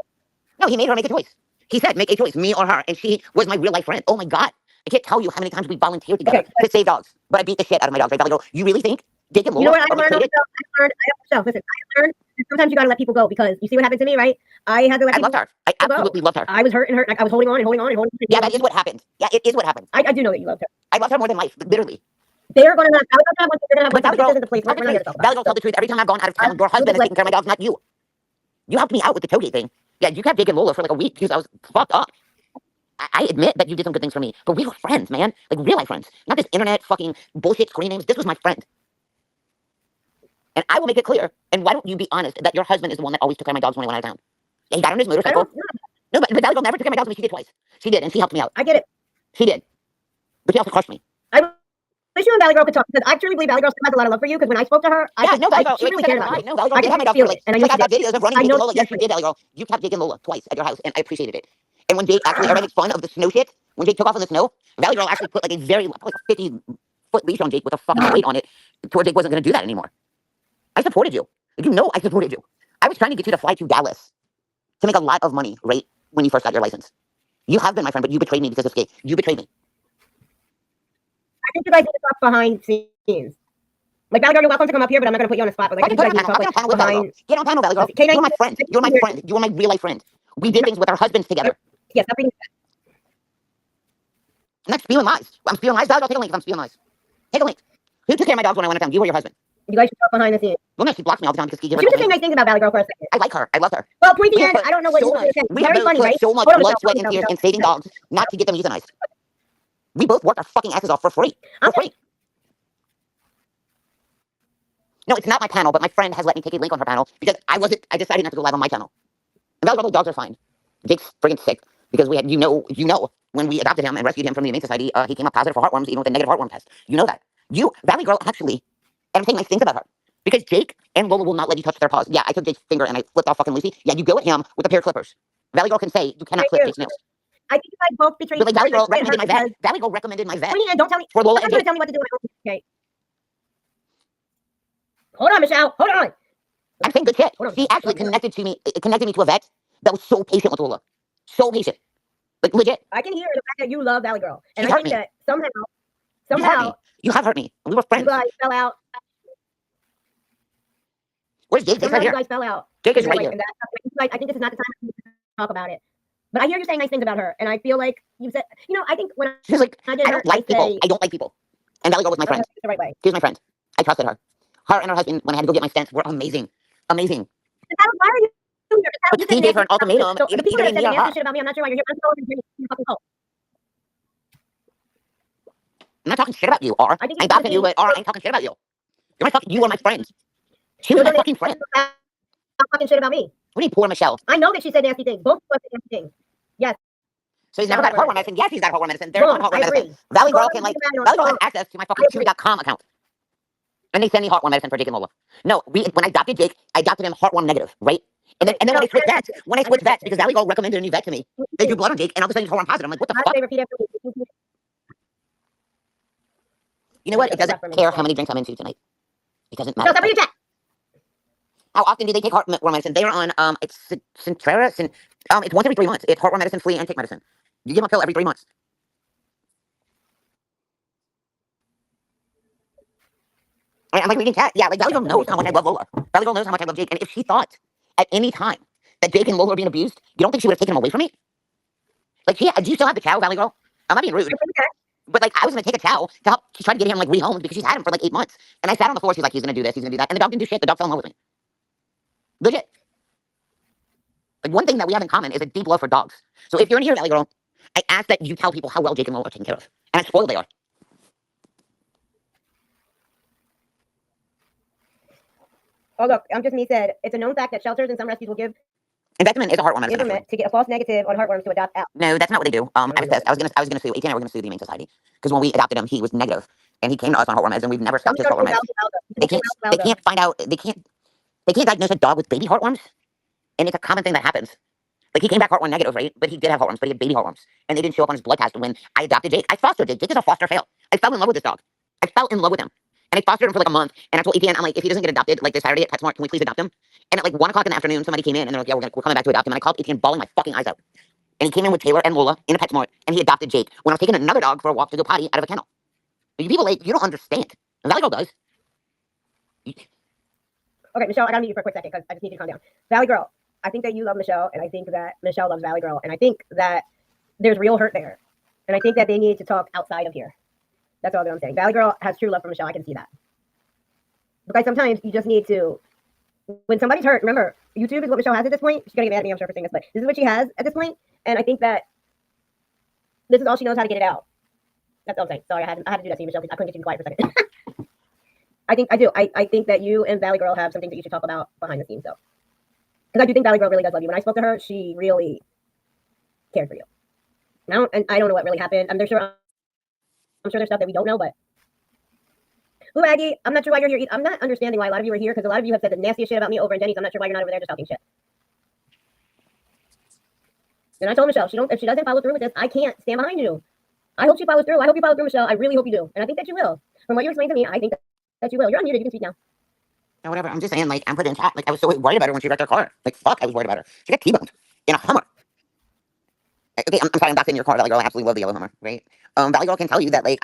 No, he made her make a choice. He said, make a choice, me or her. And she was my real life friend. Oh my God. I can't tell you how many times we volunteered together Okay, to save dogs. But I beat the shit out of my dogs. Right, Valley Girl? You really think Jake and you know Lola what I've are learned, traded? Listen, I learned that sometimes you gotta let people go because you see what happened to me, right? I had to let I people loved her. I go. absolutely loved her. I was hurt and hurt. Like, I was holding on and holding on and holding on. Yeah, that is what happened. Yeah, it is what happened. I do know that you loved her. I loved her more than life, literally. They're gonna have. I was gonna have one. They're gonna have But one. Valley Girl, This isn't the place. tell We're the not here truth. to talk about Valley it. Girl, tell the truth. Every time I've gone out of town, your husband has taken care of my dogs, not you. You helped me out with the tailgate thing. Yeah, you kept Jake and Lola for like a week because I was fucked up. I admit that you did some good things for me, but we were friends, man. Like real life friends. Not this internet fucking bullshit screen names. This was my friend. And I will make it clear. And why don't you be honest that your husband is the one that always took care of my dogs when I went out of town? Yeah, he got on his I motorcycle. don't. No, but Valley Girl never took care of my dogs, but she did twice. She did, and she helped me out. I get it. She did. But she also crushed me. I wish you and Valley Girl could talk because I truly believe Valley Girl still has a lot of love for you. Because when I spoke to her, Yeah, no, Valley Girl, she like really you said, cared about you. no, Valley Girl I did can have my dogs feel for like, it, and I know like she I got did. videos of running I Jake know and Lola. she Yes, did. you did, Valley Girl. You kept Jake and Lola twice at your house, and I appreciated it. And when Jake actually, everybody makes fun of the snow shit, when Jake took off in the snow, Valley Girl actually put like a very, like a 50-foot leash on Jake with a fucking weight on it to where Jake wasn't going to do that anymore. I supported you. You know I supported you. I was trying to get you to fly to Dallas to make a lot of money, right, when you first got your license. You have been my friend, but you betrayed me because of skate. You betrayed me. I think you guys need to talk behind scenes. Like Valley Girl, you're welcome to come up here, but I'm not gonna put you on the spot. But like, I I can think put you on guys a need to panel. talk I can like on a panel with Valley Girl. Get on panel, Valley Girl. K9. You were my friend. You're my friend. You were my real life friend. We did things with our husbands together. Yes, stop reading. I'm not spewing lies. I'm spewing lies. Valley Girl, take a link. I'm spewing lies. Take a link. Who took care of my dogs when I went out of town? You or your husband? You guys should talk behind the scenes. Well, no, she blocks me all the time because she gave She her was just saying name. nice things about Valley Girl for a second. I like her. I love her. Well, pointy We have end. put I don't know what so you much. were saying. We have Very both funny, put right? so much Hold on, blood, Michelle. sweat, and tears in saving dogs, not to get them euthanized. We both worked our fucking asses off for free. For free. No, it's not my panel, but my friend has let me take a link on her panel because I decided not to go live on my channel. And Valley Girl, dogs are fine. Jake's friggin' sick because we had, when we adopted him and rescued him from the Humane Society, he came up positive for heartworms, even with a negative heartworm test. You know that. Valley Girl, actually, and I'm saying nice things about her because Jake and Lola will not let you touch their paws. Yeah, I took Jake's finger and I flipped off fucking Lucy. Yeah, you go at him with a pair of clippers. Valley Girl can say you cannot clip Jake's nails. I think you guys both betrayed. But like Valley Girl recommended my vet. Valley Girl recommended my vet Pointy end, don't tell me. for Lola I'm and not Jake. gonna tell me what to do. Okay. Hold on, Michelle. Hold on. I'm saying good shit. Hold on. She actually connected me to a vet that was so patient with Lola. So patient. Like legit. I can hear the fact that you love Valley Girl, and She's I hurt think me. that somehow You hurt me. You have hurt me. We were you friends. guys fell out. Where's Jake? Jake's Somehow right you here. guys fell out. Jake is And right like, here. and that, I think this is not the time to talk about it. But I hear you saying nice things about her, and I feel like you said, I think when She's like, I did I her, don't like people. say, I don't like people. And Valley Girl was my I don't friend. know the right way. She was my friend. I trusted her. Her and her husband, when I had to go get my stents, were amazing. Amazing. Why are you here? But Steve gave her an ultimatum. So the people that Either said me or nasty her. shit about me, I'm not sure why you're here. I'm so you fucking cult. I'm not talking shit about you, R. I think I ain't doxing you, but R, I ain't talking shit about you. You are my friend. She was my fucking friend. Stop talking shit about me. What do you mean, poor Michelle? I know that she said nasty things. Both of us said nasty things. Yes. So he's never got heartworm medicine. Yes, he's got heartworm medicine. There's Wrong, not heartworm I medicine. agree. Valley Girl Wrong, can like wrong, Valley Girl has wrong. access to my I fucking agree. Chewy.com account. And they send me heartworm medicine for Jake and Lola. No, when I adopted Jake, I adopted him heartworm negative, right? And then when I switched vets, because Valley Girl recommended a new vet to me, they drew blood on Jake, and all of a sudden he's heartworm positive. I'm like, what the How fuck? do they repeat after me? You know what? It doesn't care how many drinks I'm into tonight. It doesn't No, matter. stop reading chat. How often do they take heartworm medicine? They are on it's Centrera, it's once every 3 months. It's heartworm medicine, flea, and tick medicine. You give them a pill every 3 months. And I'm like reading chat. Yeah, like Valley Girl knows how much I love Lola. Valley Girl knows how much I love Jake. And if she thought at any time that Jake and Lola were being abused, you don't think she would have taken him away from me? Like, do you still have the chow, Valley Girl? I'm not being rude. But like, I was gonna take a chow to help try to get him like rehomed because she's had him for like 8 months. And I sat on the floor. She's like, he's gonna do this, he's gonna do that, and the dog didn't do shit. The dog fell in love with me. Legit. Like one thing that we have in common is a deep love for dogs. So if you're in here, Valley Girl, I ask that you tell people how well Jake and Lola are taken care of, and how spoiled they are. Oh, look, just me said, it's a known fact that shelters and some rescues will give Investment is a heartworm medicine. Ivermectin to get a false negative on heartworms to adopt out. No, that's not what they do. I was pissed. I was gonna sue. AT and I were gonna sue the Humane Society because when we adopted him, he was negative, and he came to us on heartworm meds, and we've never stopped his heartworm meds. They can't find out. They can't diagnose a dog with baby heartworms, and it's a common thing that happens. Like he came back heartworm negative, right? But he did have heartworms, but he had baby heartworms, and they didn't show up on his blood test when I adopted Jake. I fostered Jake. Jake is a foster fail. I fell in love with this dog. I fell in love with him. And I fostered him for like a month. And I told ETN, I'm like, if he doesn't get adopted, like this Saturday at PetSmart, can we please adopt him? And at like 1 o'clock in the afternoon, somebody came in and they're like, yeah, we're coming back to adopt him. And I called ETN bawling my fucking eyes out. And he came in with Taylor and Lola in a PetSmart, and he adopted Jake when I was taking another dog for a walk to go potty out of a kennel. You people, like, you don't understand. And Valley Girl does. Okay, Michelle, I gotta mute you for a quick second because I just need you to calm down. Valley Girl, I think that you love Michelle, and I think that Michelle loves Valley Girl, and I think that there's real hurt there. And I think that they need to talk outside of here. That's all that I'm saying. Valley Girl has true love for Michelle. I can see that. Because sometimes you just need to, when somebody's hurt, remember, YouTube is what Michelle has at this point. She's going to get mad at me, I'm sure, for saying this, but this is what she has at this point. And I think that this is all she knows how to get it out. That's all I'm saying. Sorry, I had to do that to you, Michelle, because I couldn't get you quiet for a second. I do. I think that you and Valley Girl have some things that you should talk about behind the scenes, though. Because I do think Valley Girl really does love you. When I spoke to her, she really cared for you. I don't know what really happened. I'm sure there's stuff that we don't know, but Blue Aggie, I'm not sure why you're here. I'm not understanding why a lot of you are here because a lot of you have said the nastiest shit about me over in Denny's. I'm not sure why you're not over there just talking shit. And I told Michelle, if she doesn't follow through with this, I can't stand behind you. I hope she follows through. I hope you follow through, Michelle. I really hope you do. And I think that you will. From what you explained to me, I think that you will. You're unmuted. You can speak now. No, whatever. I'm just saying, like, I'm putting in chat. Like, I was so worried about her when she wrecked her car. Like, fuck, I was worried about her. She got T-boned in a Hummer. Okay, I'm sorry, I'm back in your car, Valley Girl. I absolutely love the yellow Hummer, right? Valley Girl can tell you that, like,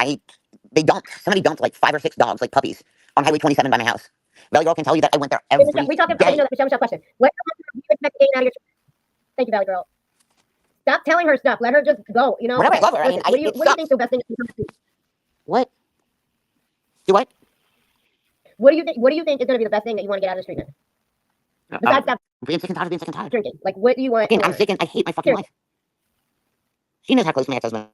somebody dumped like 5 or 6 dogs, like puppies, on Highway 27 by my house. Valley Girl can tell you that I went there every day. We talked about Michelle question. What do you expect to gain out of your Thank you, Valley Girl. Stop telling her stuff. Let her just go. You know. Whatever, I love her. Listen, what do you think the best thing is? What? Do what? What do you think is going to be the best thing that you want to get out of this treatment? Besides that, being sick and tired of being sick and tired. Drinking. Like, what do you want? Again, I'm sick and I hate my fucking life. She knows how close my ex-husband.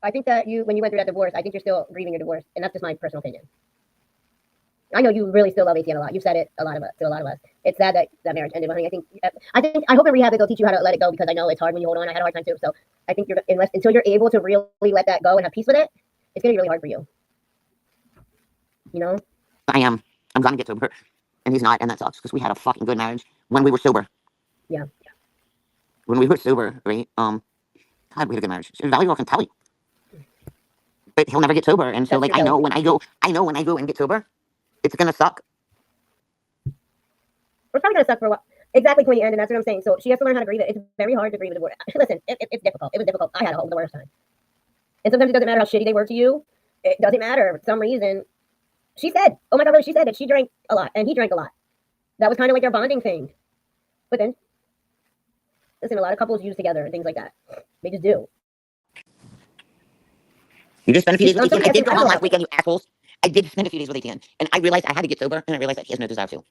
I think that when you went through that divorce, I think you're still grieving your divorce, and that's just my personal opinion. I know you really still love ATN a lot. You've said it to a lot of us. It's sad that marriage ended, but honey, I hope in rehab they'll teach you how to let it go because I know it's hard when you hold on. I had a hard time too. So I think until you're able to really let that go and have peace with it, it's gonna be really hard for you. You know? I am. I'm gonna get sober, and he's not, and that sucks because we had a fucking good marriage when we were sober. Yeah. When we were sober, right? God, we had a good marriage. Valley Girl can tell you, but he'll never get sober, and so like I know when I go and get sober, it's gonna suck. It's probably gonna suck for a while. Exactly, Queenie, and that's what I'm saying. So she has to learn how to grieve it. It's very hard to grieve a divorce. Listen, it's difficult. It was difficult. I had the worst time. And sometimes it doesn't matter how shitty they were to you. It doesn't matter. For some reason, she said, oh my God, really, she said that she drank a lot and he drank a lot. That was kind of like their bonding thing. But then, listen, a lot of couples use together and things like that. They just do. You just spent a few days with ATN. I did come on last weekend, you assholes. I did spend a few days with ATN. And I realized I had to get sober, and I realized that he has no desire to.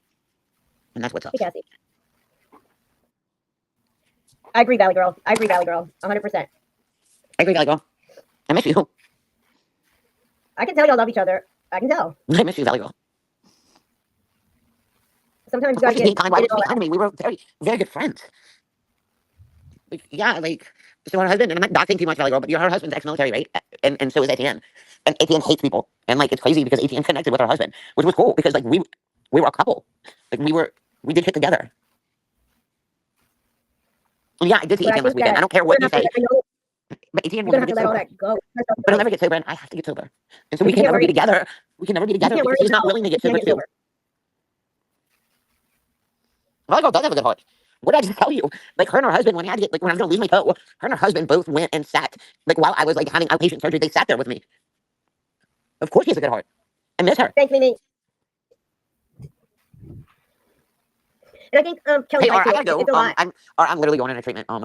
And that's what's up. Hey, Cassie. I agree, Valley Girl. 100%. I agree, Valley Girl. I miss you. I can tell y'all love each other. I can tell. I miss you, Valley Girl. Sometimes you gotta get why would be me? We were very, very good friends. Like, yeah, like, so her husband, and I'm not doxing too much, Valley Girl, but her husband's ex-military, right? And so is ATN. And ATN hates people. And, like, it's crazy because ATN connected with her husband, which was cool because, like, we were a couple. Like, we did shit together. And yeah, I did see ATN last weekend. I don't care what you say. But ATN will never get sober. But he'll never get sober, and I have to get sober. And so we can never be together. We can never be together because he's not willing to get sober too. Valley Girl does have a good heart. What did I just tell you? Like her and her husband, when I had to get, like when I was gonna lose my toe, her and her husband both went and sat, like while I was like having outpatient surgery, they sat there with me. Of course she has a good heart. I miss her. Thanks, Mimi. And I think Kelly, Hey, I Ar, I too. gotta go. It's a lot. I'm literally going into treatment. I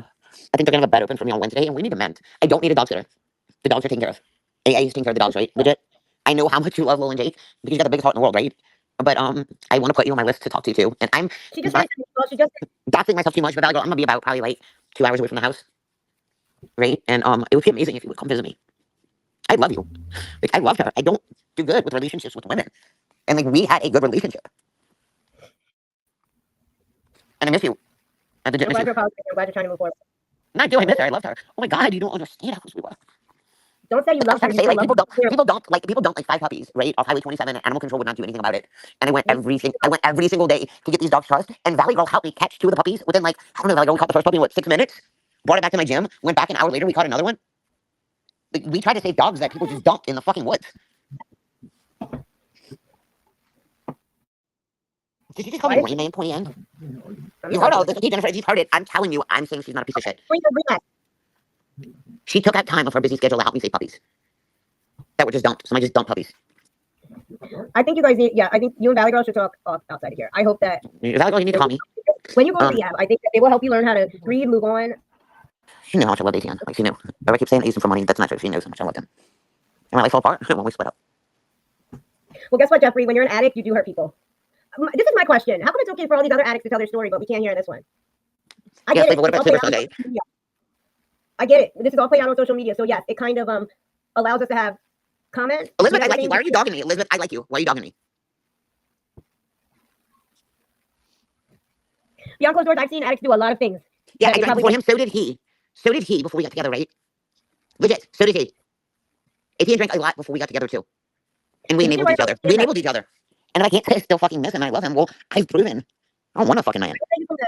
think they're gonna have a bed open for me on Wednesday, and we need a mend. I don't need a dog sitter. The dogs are taken care of. AA is taking care of the dogs, right? Legit. I know how much you love Lil and Jake because you got the biggest heart in the world, right? But I want to put you on my list to talk to too. And I'm She just not said, well, she just doxing myself too much, but I'm gonna be about probably like 2 hours away from the house, right? And it would be amazing if you would come visit me. I love you. Like I love her. I don't do good with relationships with women, and like we had a good relationship, and I miss you. I legit I'm miss glad you. you're apologizing. I'm glad you're trying to move forward. And I do. I miss her. I loved her. Oh my god, you don't understand how close we were. Don't say you I love was her. trying to You say still like love her. people don't like 5 puppies, right? Off Highway 27, and animal control would not do anything about it. And I went every single day to get these dogs trust. And Valley Girl helped me catch 2 of the puppies within like I don't know. Valley Girl caught the first puppy in what 6 minutes. Brought it back to my gym. Went back an hour later. We caught another one. Like, we try to save dogs that people just dump in the fucking woods. Did you just call me What? Rain Man, Pointy End? I'm You not heard all talking this. Okay, Jennifer, if you've heard it, I'm telling you, I'm saying she's not a piece of shit. bring that. She took out time of her busy schedule to help me save puppies that were just dumped. Somebody just dumped puppies. I think you guys need, yeah, I think you and Valley Girl should talk outside of here. I hope that Valley Girl, you need to call me. when you go to rehab, I think that they will help you learn how to breathe, move on. She knew how much I loved ATN. Like, she knew. Or I keep saying I use him for money. That's not true. She knows how much I loved him. And my life fell apart when we split up. Well, guess what, Jeffrey? When you're an addict, you do hurt people. This is my question. How come it's okay for all these other addicts to tell their story, but we can't hear this one? I Yes, get it. but what It's about all played Super out on Sunday? social media. I get it. This is all played out on social media. So yes, it kind of allows us to have comments. Elizabeth, I like you. things. Why are you dogging me? Elizabeth, I like you. Why are you dogging me? Beyond closed doors, I've seen addicts do a lot of things. Yeah, that they exactly. probably For him, so did he. So did he before we got together, right? Legit. So did he. ATN drank a lot before we got together, too. And we Did you enabled worry each about other. We enabled each other. And if I can't say I still fucking miss him and I love him, well, I've proven I don't want a fucking man.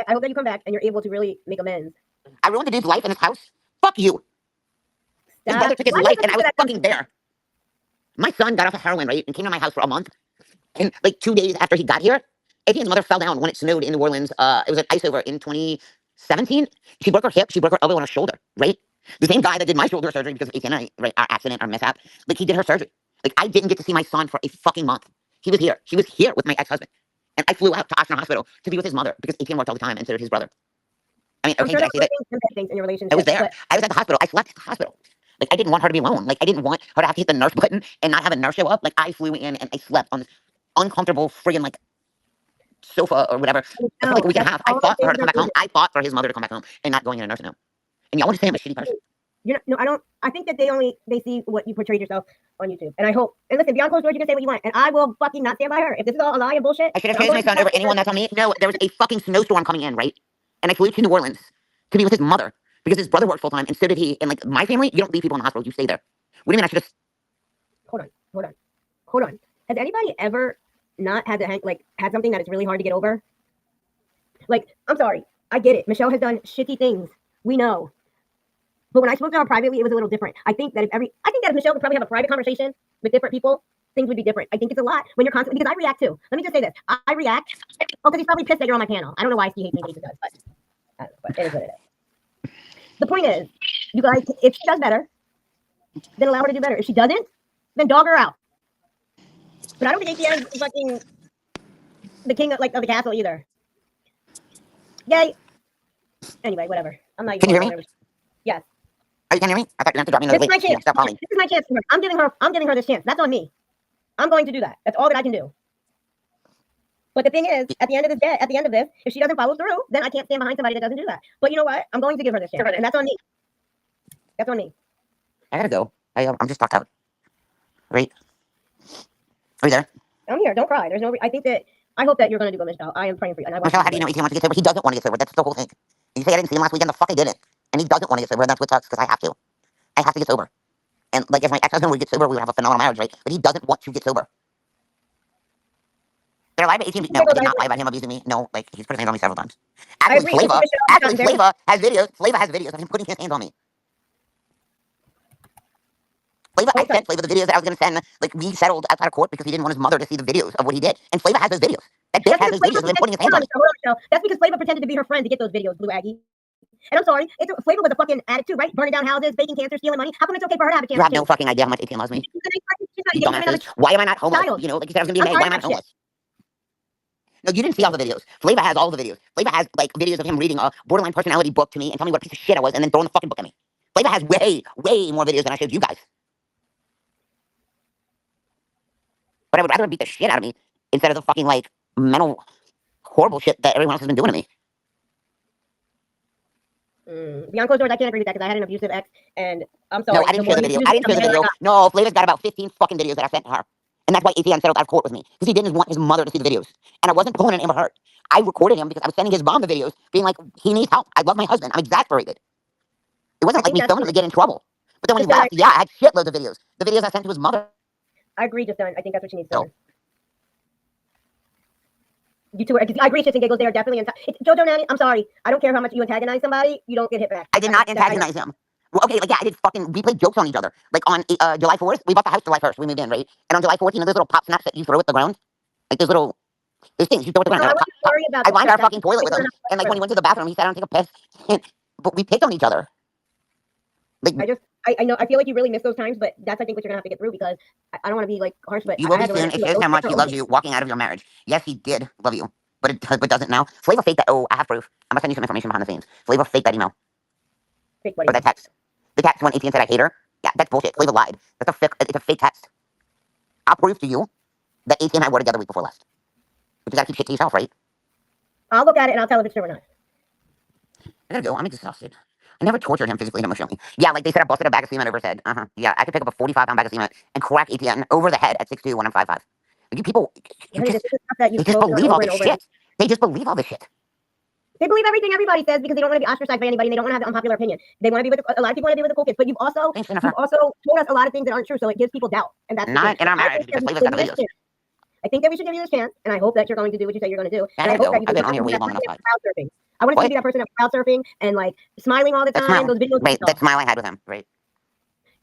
I hope that you come back and you're able to really make amends. I ruined the dude's life in his house. Fuck you. His Stop. brother took his Why do you life have and to I say was that? fucking there. My son got off of heroin, right, and came to my house for a month. And like 2 days after he got here, ATN's mother fell down when it snowed in New Orleans. It was an ice over in 2017. She broke her hip, she broke her elbow and her shoulder, right? The same guy that did my shoulder surgery because of ATN, right, our accident, our mishap, like he did her surgery. Like I didn't get to see my son for a fucking month. He was here. He was here with my ex-husband. And I flew out to Oshner Hospital to be with his mother because ATN worked all the time and so did his brother. I mean, I'm okay, sure did there I say were that? things and bad things in your relationship. I was there. But I was at the hospital. I slept at the hospital. Like I didn't want her to be alone. Like I didn't want her to have to hit the nurse button and not have a nurse show up. Like I flew in and I slept on this uncomfortable friggin' like sofa or whatever. It's not like a week and a half. I all those fought for her things to are come back home. good. I fought for his mother to come back home and not going in a nursing home. And y'all want to say I'm a shitty person. No, I don't. I think that they see what you portrayed yourself on YouTube, and I hope. And listen, beyond closed doors, you can say what you want, and I will fucking not stand by her. If this is all a lie and bullshit, I should have then I'm changed my going to son over anyone that's on me. No, there was a fucking snowstorm coming in, right? And I flew to New Orleans to be with his mother because his brother worked full time and so did he. And like my family, you don't leave people in the hospital, you stay there. What do you mean I should have? hold on. Has anybody ever not had to had something that is really hard to get over? Like, I'm sorry, I get it. Michelle has done shitty things. We know. But when I spoke to her privately, it was a little different. I think that if Michelle could probably have a private conversation with different people, things would be different. I think it's a lot when you're constantly, because I react too. Let me just say this. I react. Oh, because he's probably pissed that you're on my panel. I don't know why he hates me, he does, but I don't know, but it is what it is. The point is, you guys, if she does better, then allow her to do better. If she doesn't, then dog her out. But I don't think ATN is fucking the king of the castle either. Yay. Anyway, whatever. I'm not even. Can you hear me? Yes. Are you can hear me? I thought you had to drop me another This is my link. chance. Stop calling. This is my chance. I'm giving her this chance. That's on me. I'm going to do that. That's all that I can do. But the thing is, at the end of this, if she doesn't follow through, then I can't stand behind somebody that doesn't do that. But you know what? I'm going to give her this chance, and that's on me. That's on me. I gotta go. I'm just knocked out. Right? Are you there? I'm here. Don't cry. There's no. I hope that you're going to do good, Michelle. I am praying for you. And I want Michelle, you how to do you know ATN wants to get sober? He doesn't want to get sober. That's the whole thing. You say I didn't see him last weekend. The fuck I didn't. And he doesn't want to get sober, and that's what sucks because I have to. I have to get sober. And like if my ex-husband would get sober, we would have a phenomenal marriage, right? But he doesn't want to get sober. Did I lie about 18? No, I did not lie about him abusing me. No, like he's put his hands on me several times. I Actually, agree. Flava has videos. Flava has videos of him putting his hands on me. I sent Flava the videos that I was going to send. Like we settled outside of court because he didn't want his mother to see the videos of what he did, and Flava has those videos. That bitch That's has because his Flavor videos and then putting his pretended, hands on it. hold on, Michelle. That's because Flavor pretended to be her friend to get those videos, Blue Aggie. And I'm sorry, Flavor was a fucking addict too, right? Burning down houses, faking cancer, stealing money. How come it's okay for her to have a chance You have to no change? fucking idea how much ATM loves me. She's not You getting another dumbasses. Why am I not homeless? child. You know, like you said I was gonna be I'm a maid. Why tired am I of not that shit. homeless? No, you didn't see all the videos. Flavor has all the videos. Flavor has like videos of him reading a borderline personality book to me and telling me what a piece of shit I was and then throwing the fucking book at me. Flavor has way, way more videos than I showed you guys. But I would rather him beat the shit out of me instead of the fucking like mental horrible shit that everyone else has been doing to me. Beyond closed doors, I can't agree with that because I had an abusive ex, and I'm No, sorry. I didn't share the video. I didn't share the video. No, Flavor's got about 15 fucking videos that I sent to her. And that's why ATN settled out of court with me. Because he didn't want his mother to see the videos. And I wasn't pulling an Amber Heard. I recorded him because I was sending his mom the videos, being like, he needs help. I love my husband. I'm exasperated. It I wasn't like think me that's filming him to get in trouble. But then when he just done. left, yeah, I had shitloads of videos. The videos I sent to his mother. I agree, just done. I think that's what she needs So, done. You two are. I agree, shits and giggles. They are definitely. Jojo Nanny. I'm sorry. I don't care how much you antagonize somebody. You don't get hit back. I did not antagonize him. Well, okay, like, yeah, I did fucking, we played jokes on each other. Like, on July 4th, we bought the house July 1st, we moved in, right? And on July 4th, you know those little pop snaps that you throw at the ground? Like, those things you throw at the ground. I They're like, wasn't pop, pop. worried about I the lined shit. our fucking toilet with him, and, like, when he went to the bathroom, he sat down and took a piss. But we picked on each other. Like, I know. I feel like you really miss those times, but that's I think what you're gonna have to get through because I don't want to be like harsh, but you will I be had to soon. learn It shows how much he loves you walking out of your marriage. Yes, he did love you, but doesn't now. Flavor faked that. Oh, I have proof. I'm gonna send you some information behind the scenes. Flavor faked that email fake or that text. The text when ATN said I hate her. Yeah, that's bullshit. Flavor lied. It's a fake text. I'll prove to you that ATN and I were together week before last. But you gotta keep shit to yourself, right? I'll look at it and I'll tell if it's true or not. I gotta go. I'm exhausted. I never tortured him physically and emotionally. Yeah, like they said, I busted a bag of cement over his head. Yeah, I could pick up a 45-pound bag of cement and crack ATN over the head at 6'2", 155. You people, Honey, this is the stuff that you they just told her believe all over this and over. shit. They just believe all this shit. They believe everything everybody says because they don't want to be ostracized by anybody. And they don't want to have an unpopular opinion. They want to be with a lot of people want to be with the cool kids. But you've also told us a lot of things that aren't true, so it gives people doubt. And that's not in our marriage because Flavor's got the videos. I think that we should give you this chance, and I hope that you're going to do what you say you're going to do. Yeah, and I hope that I've been on here way long enough. I want to be that person that's crowd surfing and like smiling all the time. Those videos. Right, that smile I had with him. Right.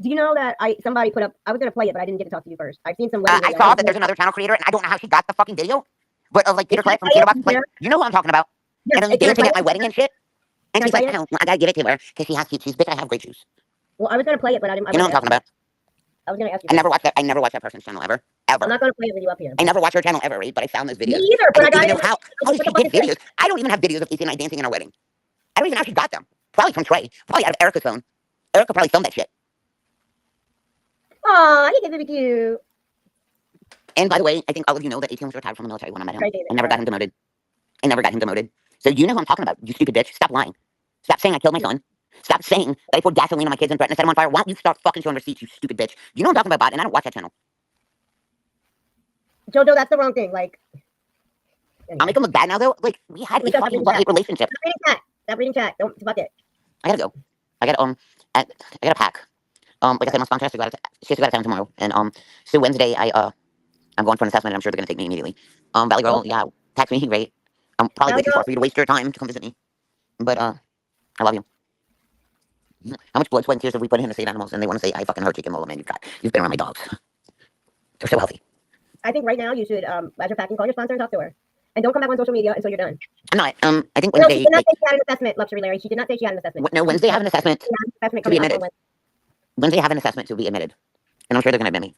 Do you know that somebody put up? I was going to play it, but I didn't get to talk to you first. I've seen some. I saw that there's another channel creator, and I don't know how she got the fucking video, but of like Peter Clay from Peter Box. Like, you know who I'm talking about? Yes, and then dancing at my wedding and shit. And she's like, I gotta give it to her because she has cute shoes. Bitch, I have great shoes. Well, I was going to play it, but I didn't. You know what I'm talking about? I was going to ask you. I never watched that. I never watched that person's channel ever. I'm not going to play it with you up here. I never watched her channel ever, right? But I found this video. Me either. But I got know how did she get videos? I don't even have videos of Ethan and I dancing in our wedding. I don't even know how she got them. Probably from Trey. Probably out of Erica's phone. Erica probably filmed that shit. Aw, he gets really cute. And by the way, I think all of you know that ATM was retired from the military when I met him. I never got him demoted. I never got him demoted. So you know who I'm talking about, you stupid bitch. Stop lying. Stop saying I killed my son. Stop saying that I poured gasoline on my kids and threatened to set them on fire. Why don't you start fucking showing receipts, you stupid bitch? You know what I'm talking about, and I don't watch that channel. Jojo, that's the wrong thing. Like, anyway. I'll make him look bad now, though. Like, we had a fucking love-hate relationship. Stop reading chat. Don't fuck it. I gotta go. I gotta pack. Like I said, my sponsor has to go out of town tomorrow, and so Wednesday I'm going for an assessment. And I'm sure they're gonna take me immediately. Valley Girl, yeah, text me, right? I'm probably way too far for you to waste your time to come visit me, but I love you. How much blood, sweat, and tears have we put in to save animals? And they want to say, I fucking heard Chicken Lola, man. You've been around my dogs. They're so healthy. I think right now you should, as you're packing, call your sponsor and talk to her. And don't come back on social media until you're done. I'm not. I think Wednesday. No, she did not say she had an assessment, Luxury Larry. She did not say she had an assessment. No, Wednesday I have an assessment to be admitted. Wednesday I have an assessment to be admitted. And I'm sure they're going to admit me.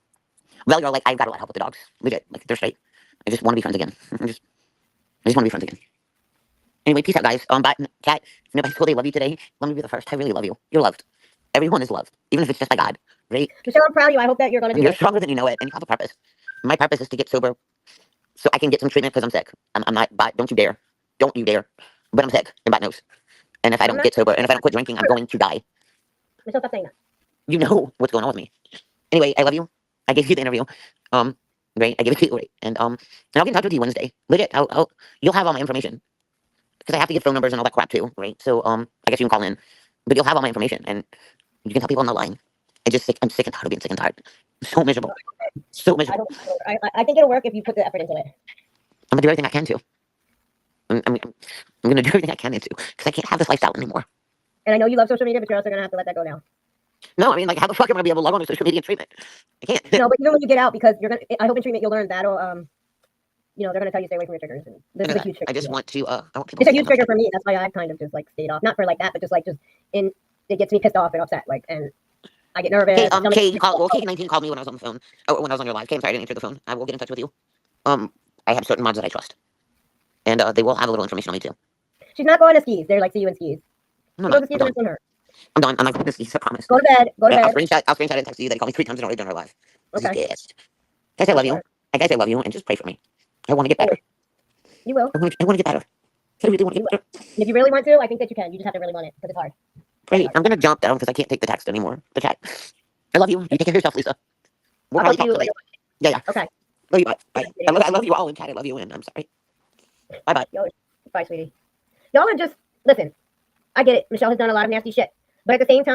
Well, you're like, I've got a lot of help with the dogs. Legit. Like, they're straight. I just want to be friends again. I just want to be friends again. Anyway, peace out, guys. Bye. Cat, if nobody's told they love you today, let me be the first. I really love you. You're loved. Everyone is loved. Even if it's just by God. Right? Michelle, I'm proud of you. I hope that you're going to do You're stronger than you know it. And you have a purpose. My purpose is to get sober so I can get some treatment because I'm sick. I'm not, don't you dare. Don't you dare. But I'm sick. And God knows. And if I don't get sober, and if I don't quit drinking, I'm going to die. Michelle, stop saying that. You know what's going on with me. Anyway, I love you. I gave you the interview. Right? I gave it to you, right? And I'll get in touch with you Wednesday. Legit. You'll have all my information. Because I have to get phone numbers and all that crap too, right? So I guess you can call in. But you'll have all my information and you can tell people on the line. I'm sick and tired of being sick and tired. I'm so miserable. So miserable. I think it'll work if you put the effort into it. I'm gonna do everything I can to. I'm gonna do everything I can into because I can't have this lifestyle anymore. And I know you love social media, but you're also gonna have to let that go now. No, I mean, like, how the fuck am I gonna be able to log on to social media and treatment? I can't. No, but even when you get out, because you're gonna. I hope in treatment you'll learn that'll you know, they're going to tell you to stay away from your triggers. And this I is know a huge that. trigger. I just for me. want to. I want people It's to a see huge how much trigger for me. That's why I've kind of just like stayed off. Not for like that, but just in it gets me pissed off and upset. Like, and I get nervous. Okay, stomach- Kay, you call, well, K19 called me when I was on the phone, or when I was on your live. Kay, I'm sorry I didn't answer the phone. I will get in touch with you. I have certain mods that I trust, and they will have a little information on me too. She's not going to skis. They're like, see you in skis. No, She no, goes to skis I'm and done. it's on her. I'm done. I'm not going to see. I promise. Go to bed. Go to I'll bed. screenshot. I'll screenshot and text you. They called me 3 times already during our live. This is Okay. pissed. Guys, I Go love for you. it. Guys, I love you, and just pray for me. I want to get better. You will. I want to get better. I really want to You get will. better. And if you really want to, I think that you can. You just have to really want it because it's hard. Very Great. hard. I'm going to jump down because I can't take the text anymore. The chat. I love you. You take care of yourself, Lisa. We'll I'll probably talk to talk you tonight. later. Yeah, yeah. Okay. Love you. Bye. Bye. Okay. I love you all in chat. I love you, and I'm sorry. Bye, bye. Yo, bye, sweetie. Y'all are just listen. I get it. Michelle has done a lot of nasty shit, but at the same time.